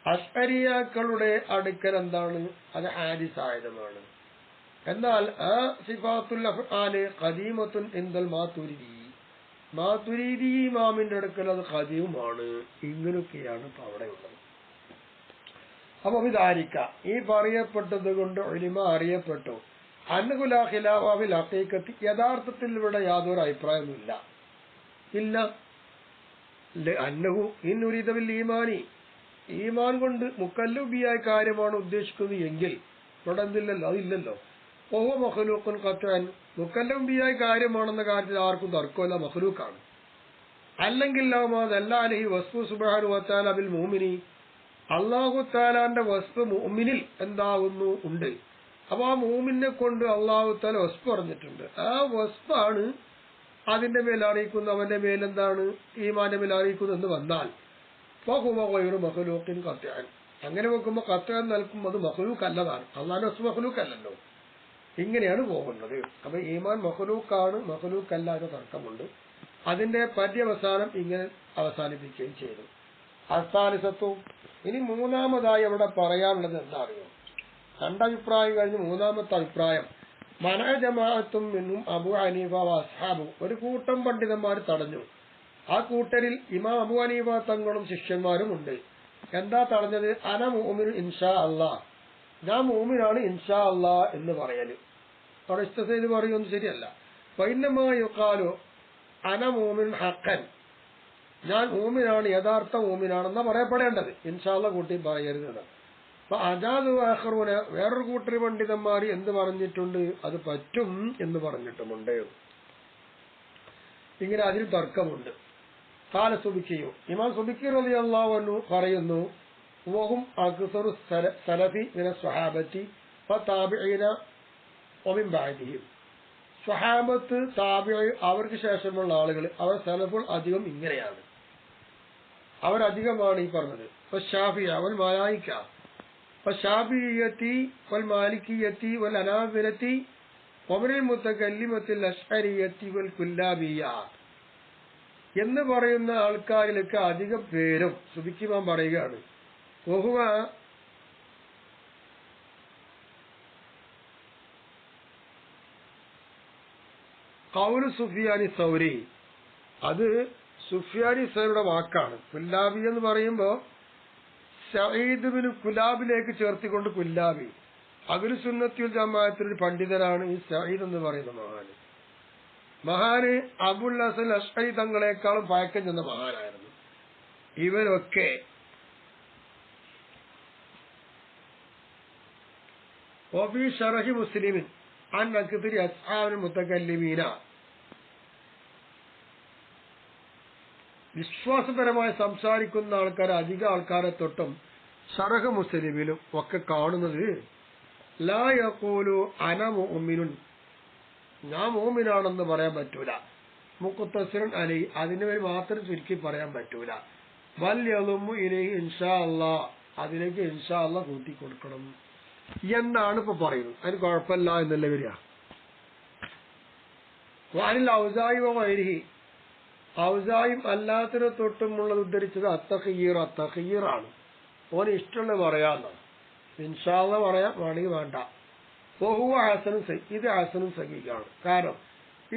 അശ്അരിയാക്കളുടെ അടുക്കൽ എന്താണ്? അത് ഹാദിസായതുമാണ്. എന്നാൽ ആ സിഫാത്തുൽ അഫ്ആല് ഖദീമത്തുൻ ഇൻദൽ മാതുരിദി, മാതുരിദി ഇമാമിന്റെ അടുക്കൽ അത് ഖദീമാണ്. ഇങ്ങനെയൊക്കെയാണ് ഇപ്പൊ അവിടെ ഉള്ളത്. അപ്പൊ വിചാരിക്ക, ഈ പറയപ്പെട്ടത് കൊണ്ട് ഉലമ അറിയപ്പെട്ടു അന്നഹു ലാ ഖിലാഫ ഫിൽ ഹഖീഖത്തി, യഥാർത്ഥത്തിൽ ഇവിടെ യാതൊരു അഭിപ്രായമൊന്നുമില്ല. ഇല്ല അന്നഹു ഇൻ ഉരീദ ബിൽ ഈമാനി, ഈമാൻ കൊണ്ട് മുക്കല്ലുബിയായ കാര്യമാണ് ഉദ്ദേശിക്കുന്നത് എങ്കിൽ ഇവിടെ എന്തില്ലല്ലോ, അതില്ലല്ലോ. ഓഹോ മഖ്ലൂഖുൻ ഖത്അൻ, മുക്കല്ലുബിയായ കാര്യമാണെന്ന കാര്യത്തിൽ ആർക്കും തർക്കമല്ല, മഖ്ലൂഖാണ്. അല്ലെങ്കിൽ ലൗമാദല്ല അലൈഹി വസ്ഫു സുബ്ഹാനഹു വ തആല ബിൽ മുഅ്മിനി, അല്ലാഹു തആലാന്റെ വസ്ഫ് മുഅ്മിനിൽ എന്താകുന്നു? ഉണ്ട്. അപ്പൊ ആ മുഅ്മിനെ കൊണ്ട് അല്ലാഹു തആല വസ്ഫ് പറഞ്ഞിട്ടുണ്ട്. ആ വസ്ഫാണ് അതിന്റെ മേൽ അറിയിക്കുന്നു. അവന്റെ മേലെന്താണ്? ഈമാന്റെ മേൽ അറിയിക്കുന്നു എന്ന് വന്നാൽ മഖ്ലൂഖിൻ ഖത്അൻ, അങ്ങനെ വെക്കുമ്പോ ഖത്അൻ നൽകും അത് മഖ്ലൂഖ് അല്ലതാണ്. അല്ലാഹുവിന്റെ വസ്ഫ് മഖ്ലൂഖ് അല്ലല്ലോ. ഇങ്ങനെയാണ് പോകുന്നത്. അപ്പൊ ഈമാൻ മഖ്ലൂഖാണ്, മഖ്ലൂഖ് അല്ല എന്ന തർക്കമുണ്ട്. അതിന്റെ പര്യവസാനം ഇങ്ങനെ അവസാനിപ്പിക്കുകയും ചെയ്തു. അസാലിസത്വം. ഇനി മൂന്നാമതായി അവിടെ പറയാനുള്ളത് എന്താ അറിയോ? രണ്ടഭിപ്രായം കഴിഞ്ഞ് മൂന്നാമത്തെ അഭിപ്രായം, മന ജമാഅത്തും മിൻഹും അബൂ ഹനീഫ വ അസ്ഹാബു, ഒരു കൂട്ടം പണ്ഡിതന്മാർ തടഞ്ഞു. ആ കൂട്ടരിൽ ഇമാം അബൂ ഹനീഫ തങ്ങളും ശിഷ്യന്മാരും ഉണ്ട്. എന്താ തടഞ്ഞത്? അന മുഅ്മിനു ഇൻഷാ അല്ലാഹ്, ഞാൻ മുഅ്മിനാണ് ഇൻഷാ അല്ലാഹ് എന്ന് പറയല്. അവിടെ ഇസ്തസൈദ് പറയുമെന്ന് ശരിയല്ല. പൈന്നമായുക്കാലോ അന മൂമിൻ ഹക്കൻ, ഞാൻ മൂമിനാണ്, യഥാർത്ഥ മൂമിനാണെന്നാ പറയപ്പെടേണ്ടത്. ഇൻഷാ അല്ലാഹ് കൂട്ടി പറയരുത്. അപ്പൊ അജാദു ആഖറൂന, വേറൊരു കൂട്ടർ പണ്ഡിതന്മാർ എന്ത് പറഞ്ഞിട്ടുണ്ട്? അത് പറ്റും എന്ന് പറഞ്ഞിട്ടുമുണ്ട്. ഇങ്ങനെ അതിൽ തർക്കമുണ്ട്. ഖാല സുബ്കിയോ, ഇമാം സുബ്കി റളിയല്ലാഹു അൻഹു പറയുന്നു, വഹും അക്സറു സലഫി മിന സ്വഹാബത്തി വതാബിഈന വമിൻ ബഅദിഹിം. സ്വഹാബത്ത്, താബിഈ, അവർക്ക് ശേഷമുള്ള ആളുകൾ, അവർ സലഫുൽ അധികം ഇങ്ങനെയാണ്, അവരധികമാണ് ഈ പറഞ്ഞത്. ഷാഫിഈ വൽ മലായിക വശാഫിഈയത്തി വൽ മാലികിയത്തി വൽ അനാബിലത്തി വമിനൽ മുതകല്ലിമത്തിൽ അശ്അരിയത്തി വൽ കുല്ലാബിയ്യ എന്ന് പറയുന്ന ആൾക്കാരിലേക്ക് അധികം പേരും സുബ്കി ഇമാം പറയുകയാണ്, വഹുവ ഖൗലു സുഫിയാനി സൗരി, അത് സുഫിയാനി സൗരിയുടെ വാക്കാണ്. കുല്ലാബി എന്ന് പറയുമ്പോൾ സഈദ് ബിൻ കുലാബിലേക്ക് ചേർത്തിക്കൊണ്ട് കുല്ലാബി. അഹ്ലു സുന്നത്തി വൽ ജമാഅത്തിലെ പണ്ഡിതനാണ് ഈ സഈദ് എന്ന് പറയുന്ന മഹാന് അബുൽ ഹസൻ അശ്അരി തങ്ങളെക്കാളും പഴക്കം ചെന്ന മഹാനായിരുന്നു. ഇവരൊക്കെ വഫീ ശറഹി മുസ്ലിമിൻ അൻ അക്തരി അസ്ഹാബിൽ മുതകല്ലിമീന, വിശ്വാസപരമായി സംസാരിക്കുന്ന ആൾക്കാരെ, അധിക ആൾക്കാരെ തൊട്ടും ശറഹ് മുസ്ലിമിലും ഒക്കെ കാണുന്നത് ലാ യഖൂലു അന മുഅ്മിനുൻ, ഞാൻ മുഅ്മിനാണെന്ന് പറയാൻ പറ്റൂല. മുഖ്തസിറൻ അലൈഹി, അതിനെ മാത്രം ചുരുക്കി പറയാൻ പറ്റൂല. വൽ യളുമു ഇലൈഹി ഇൻഷാ അല്ലാഹ്, അതിലേക്ക് ഇൻഷാ അല്ലാഹ് കൂട്ടി കൊടുക്കണം എന്നാണ് ഇപ്പൊ പറയുന്നത്. അതിന് കുഴപ്പമില്ല എന്നല്ല വരിക. വാനിൽ ഔസായി വൈരിഹി, ഔസായും അല്ലാത്തിനെ തൊട്ടുമുള്ളത് ഉദ്ധരിച്ചത് അത്തഖീറാണ്. ഓന് ഇഷ്ടമുള്ള പറയാന്നാണ്. ഇൻഷാ അല്ലാഹ് പറയാം, വേണമെങ്കിൽ വേണ്ട. വഹുവ ഹസനും, ഇത് ഹസനും സഹീഹാണ്. കാരണം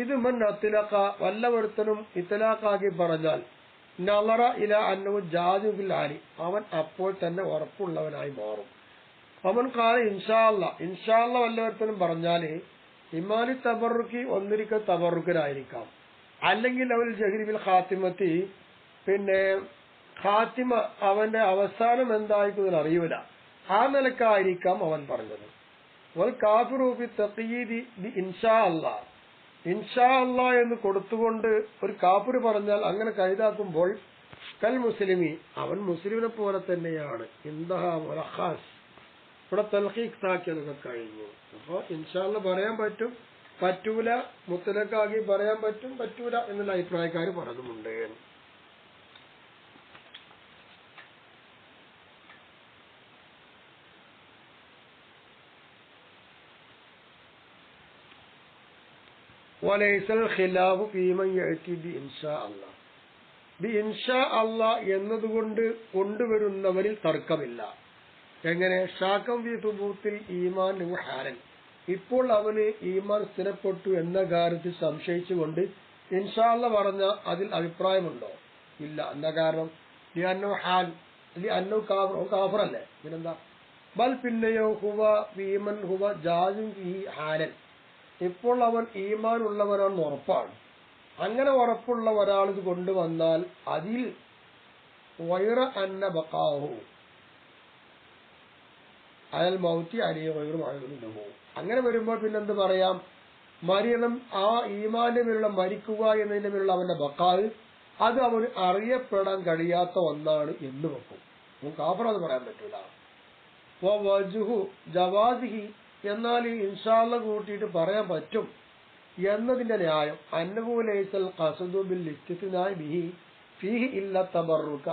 ഇത് മൻ അത്ലഖ, വല്ലവരുത്തനും ഇത്ലാഖാക്കി പറഞ്ഞാൽ നളറ ഇല അന്നഹു ജാദിബിൽ ആലി, അവൻ അപ്പോൾ തന്നെ ഉറപ്പുള്ളവനായി മാറും. അവൻ കാല ഇൻഷാ അല്ലാഹ്, ഇൻഷാ അല്ലാഹ് വല്ലവരുത്തനും പറഞ്ഞാല് ഇമാനി തബറുക്കി, ഒന്നിരിക്കൽ തബറുക്കനായിരിക്കാം, അല്ലെങ്കിൽ അവൽ ജഹ്രിബിൽ ഖാത്തിമത്തി, പിന്നെ ഖാത്തിമ അവന്റെ അവസാനം എന്തായിരിക്കും അറിയൂല, ആ നിലക്കായിരിക്കാം അവൻ പറഞ്ഞത്. വൽ കാഫിറു ബി തഖ്യീദി ബി ഇൻഷാ അല്ലാഹ്, ഇൻഷാ അല്ലാഹ് എന്ന് കൊടുത്തുകൊണ്ട് ഒരു കാഫിർ പറഞ്ഞാൽ, അങ്ങനെ കൈതാക്കുമ്പോൾ കൽ മുസ്ലിമി, അവൻ മുസ്ലിമിനെ പോലെ തന്നെയാണ്. ഇന്ദഹ മുലഖാസ്, ഇവിടെ തൽഖീഖ് ആക്കിയതൊക്കെ കഴിഞ്ഞു. അപ്പൊ ഇൻഷാ അല്ലാഹ് പറയാൻ പറ്റും, പറ്റൂല, മുത്തലക്കാക്കി പറയാൻ പറ്റും, പറ്റൂല എന്നുള്ള അഭിപ്രായക്കാർ പറഞ്ഞുമുണ്ട്. വലൈസൽ ഖിലാഫു ഫീമൻ യഅതി ബി ഇൻഷാ അല്ലാഹ്, ബി ഇൻഷാ അല്ലാഹ് എന്നതുകൊണ്ട് കൊണ്ടുവരുന്നവരിൽ തർക്കമില്ല. എങ്ങനെ? ഷാക്കം ഫീ സുബൂത്തിൽ ഈമാൻ ഹാരൻ, ഇപ്പോൾ അവന് ഈമാൻ സ്ഥിരപ്പെട്ടു എന്ന കാര്യത്തിൽ സംശയിച്ചുകൊണ്ട് ഇൻഷാ അല്ലാഹ് പറഞ്ഞ അതിൽ അഭിപ്രായമുണ്ടോ? ഇല്ല. എന്താ കാരണം? കാഫറല്ലേ, പിന്നെന്താ? ബൽ പിന്നെയോ ഹുവ ഫീമൻ ഹുവ ജാസിം ഫീ ഹാരൻ, ഇപ്പോൾ അവൻ ഈമാൻ ഉള്ളവനാണെന്ന് ഉറപ്പാണ്. അങ്ങനെ ഉറപ്പുള്ള ഒരാൾ ഇത് കൊണ്ടുവന്നാൽ അതിൽ വൈറ അന്ന ബഖാഹു അയൽ മൗത്തി അലിയ വൈറും പോകും. അങ്ങനെ വരുമ്പോൾ പിന്നെന്ത് പറയാം? മരണം, ആ ഈമാന്റെ മേലുള്ള മരിക്കുക എന്നതിന്റെ മേലുള്ള അവന്റെ ബഖാഹ്, അത് അവന് അറിയപ്പെടാൻ കഴിയാത്ത ഒന്നാണ് എന്ന് വെക്കും. കാഫർ അത് പറയാൻ പറ്റൂല. വജ്ഹു ജവാസിഹി, എന്നാൽ ഇൻഷാ അല്ലാഹ് കൂട്ടിയിട്ട് പറയാൻ പറ്റും എന്നതിന്റെ ന്യായം അന്നഹു ലൈസൽ ഖസ്ദു ബിൽ ഇസ്തിസ്നാഇ ബിഹി ഫീഹി ഇല്ല തബറുക,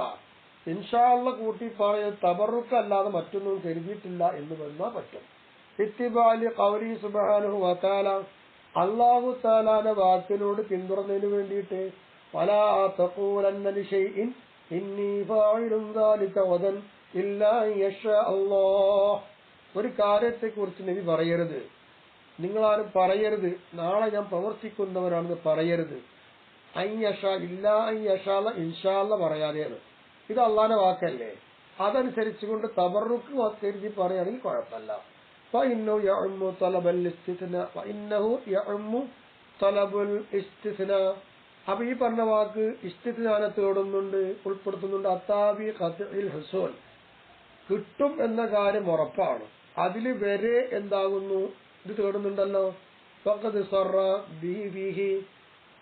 ഇൻഷാ അല്ലാഹ് കൂട്ടി പറയുന്നത് തബറുക അല്ലാതെ മറ്റൊന്നും കരുതിയിട്ടില്ല എന്ന് പറഞ്ഞാൽ പറ്റും. ഇത്തിബാലി ഖൗലി സുബ്ഹാനഹു വ തആല, അല്ലാഹു തആലാന്റെ വാക്കിനോട് പിന്തുടർന്നതിന് വേണ്ടിയിട്ട് വലാ തഖൂലന്ന ലിശൈഇൻ ഇന്നി ഫാഇലുൻ ദാലിക ഗദൻ ഇല്ലാ യശാ അല്ലാഹ്, ഒരു കാര്യത്തെക്കുറിച്ച് നബി പറയരുത്, നിങ്ങളാരും പറയരുത് നാളെ ഞാൻ പ്രവർത്തിക്കുന്നവരാണെന്ന് പറയരുത്. അയ്യഷ ഇല്ല അയ്യഷാല ഇൻഷാല്ല പറയാതെയാണ്. ഇത് അള്ളാന്റെ വാക്കല്ലേ, അതനുസരിച്ചുകൊണ്ട് തബറുക്ക് കരുതി പറയുകയാണെങ്കിൽ കുഴപ്പമില്ല. فإنه يعم طلب الاستثناء فإنه يعم طلب الاستثناء. അപ്പൊ ഈ പറഞ്ഞ വാക്ക് ഇസ്തിത്നാനെ തേടുന്നുണ്ട്, ഉൾപ്പെടുത്തുന്നുണ്ട്. അത്താബി ഖത്ഇൽ ഹുസൂൽ, കിട്ടും എന്ന കാര്യം ഉറപ്പാണ്. അതില് വരെ എന്താകുന്നു, ഇത് തേടുന്നുണ്ടല്ലോ. ഫഖദ് സറ ബിഹി,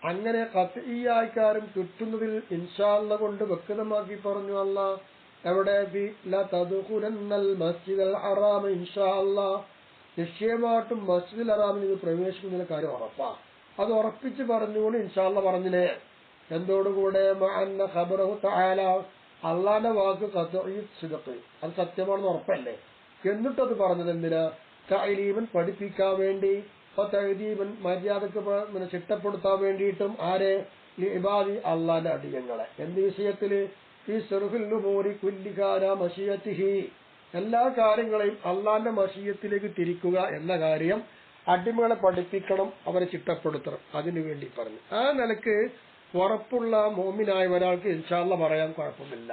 അങ്ങനെ ഖത്ഇയായിക്കാരും കിട്ടുന്നതിൽ ഇൻഷാ അല്ലാഹ് കൊണ്ട് വ്യക്തമാക്കി പറഞ്ഞു അല്ലാഹ്. എവിടെ? ല തദ്ഖുലന്നൽ മസ്ജിദൽ ഹറാം ഇൻഷാ അല്ലാഹ്, നിശ്ചയമായിട്ടും മസ്ജിദുൽ ഹറാമിൽ ഇത് പ്രവേശിക്കുന്ന കാര്യം ഉറപ്പാ. അത് ഉറപ്പിച്ച് പറഞ്ഞുകൊണ്ട് ഇൻഷാ അല്ലാഹ് പറഞ്ഞില്ലേ. എന്തോടുകൂടെ? മഅന്ന ഖബറഹു തആല, അള്ളാന്റെ വാക്ക് ഖത്ഇ സിദ്ഖ്, അത് സത്യമാണെന്ന് ഉറപ്പല്ലേ. എന്നിട്ടത് പറഞ്ഞത് എന്തിനാ? തഅലീമൻ, പഠിപ്പിക്കാൻ വേണ്ടി, തഅദീബൻ, മര്യാദക്ക് ചിട്ടപ്പെടുത്താൻ വേണ്ടിയിട്ടും. ആരെ? ലിഇബാദി, അള്ളാന്റെ അടിയങ്ങളെ. എന്ത് വിഷയത്തില്? ഈ സിർഫുൽ ഉമൂരി കുല്ലിഹാ അലാ മശിയത്തിഹി, എല്ലാ കാര്യങ്ങളെയും അള്ളാന്റെ മശിയത്തിലേക്ക് തിരിക്കുക എന്ന കാര്യം അടിമകളെ പഠിപ്പിക്കണം, അവരെ ചിട്ടപ്പെടുത്തണം. അതിനു വേണ്ടി പറഞ്ഞു. ആ നിലക്ക് ഉറപ്പുള്ള മോമിനായ ഒരാൾക്ക് ഇൻഷാ അല്ലാഹ് പറയാൻ കുഴപ്പമില്ല.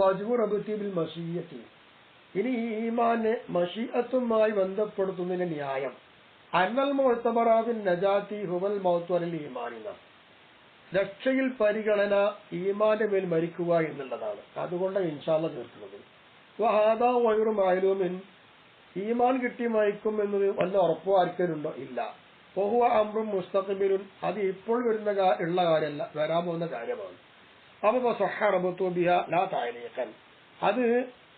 വജ്ഹു റബ്തി ബിൽ മശിയത്തി, ഇനി ഈ ഈമാനെ മശിഅത്തുമായി ബന്ധപ്പെടുത്തുന്നതിന്റെ ന്യായം അന്നൽ മുഅ്തബറാബിൻ നജാത്തി ഹുവൽ മൗത്ത് വൽ ഈമാനിന, രക്ഷയിൽ പരിഗണന ഈമാന്റെ മേൽ മരിക്കുക എന്നുള്ളതാണ്. അതുകൊണ്ടാണ് ഇൻഷാ അല്ലാഹ് ചേർക്കുന്നത്. വഹാദാ ഗൈറു മഅലൂമിൻ, ഈമാൻ കിട്ടി മരിക്കും എന്നത് വല്ല ഉറപ്പോ ആർക്കുണ്ടോ? ഇല്ല. വഹുവ അംറുൻ മുസ്തഖ്ബിലുൻ, അത് ഇപ്പോൾ വരുന്ന ഉള്ള കാര്യമല്ല, വരാൻ പോകുന്ന കാര്യമാണ്. അപ്പൊ സഹ റബ്തു ബിഹാ ലാ തഅലീഖൻ, അത്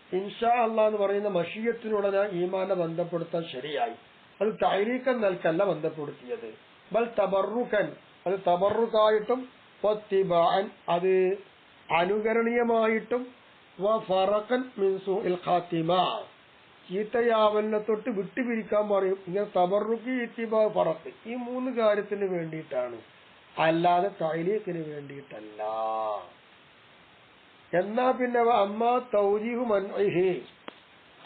ഇൻഷാ അല്ലാഹ് എന്ന് പറയുന്ന മശിയത്തിനോട് ഈമാനെ ബന്ധപ്പെടുത്താൻ ശരിയായി. അത് തഅലീഖൻ നൽകല്ല ബന്ധപ്പെടുത്തിയത്. ബൽ തബറുക്കൻ, അത് തബറുക്കായിട്ടും, വത്തിബാഅൻ, അത് അനുകരണീയമായിട്ടും, വഫറഖൻ മിൻ സൂഇൽ ഖാത്തിമ, ചീത്തയാവലിനെ തൊട്ട് വിട്ടുപിരിക്കാൻ പറയും. ഇങ്ങനെ തബറുക്ക്, ഇത്തിബാ, ഫറഖ്, ഈ മൂന്ന് കാര്യത്തിന് വേണ്ടിയിട്ടാണ്, അല്ലാതെ തഅലീഖിന് വേണ്ടിയിട്ടല്ല. എന്നാ പിന്നെ അമ്മാ തൗജീഹു മൻഇഹി,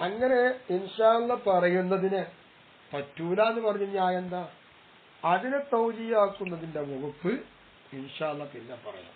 അങ്ങനെ ഇൻഷാ അല്ലാഹ് പറയുന്നതിന് പറ്റൂല എന്ന് പറഞ്ഞു കഴിഞ്ഞാൽ എന്താ? അതിനെ തൗജീഹാക്കുന്നതിന്റെ വകുപ്പ് ഇൻഷാ അല്ലാഹ് പിന്നെ പറയാം.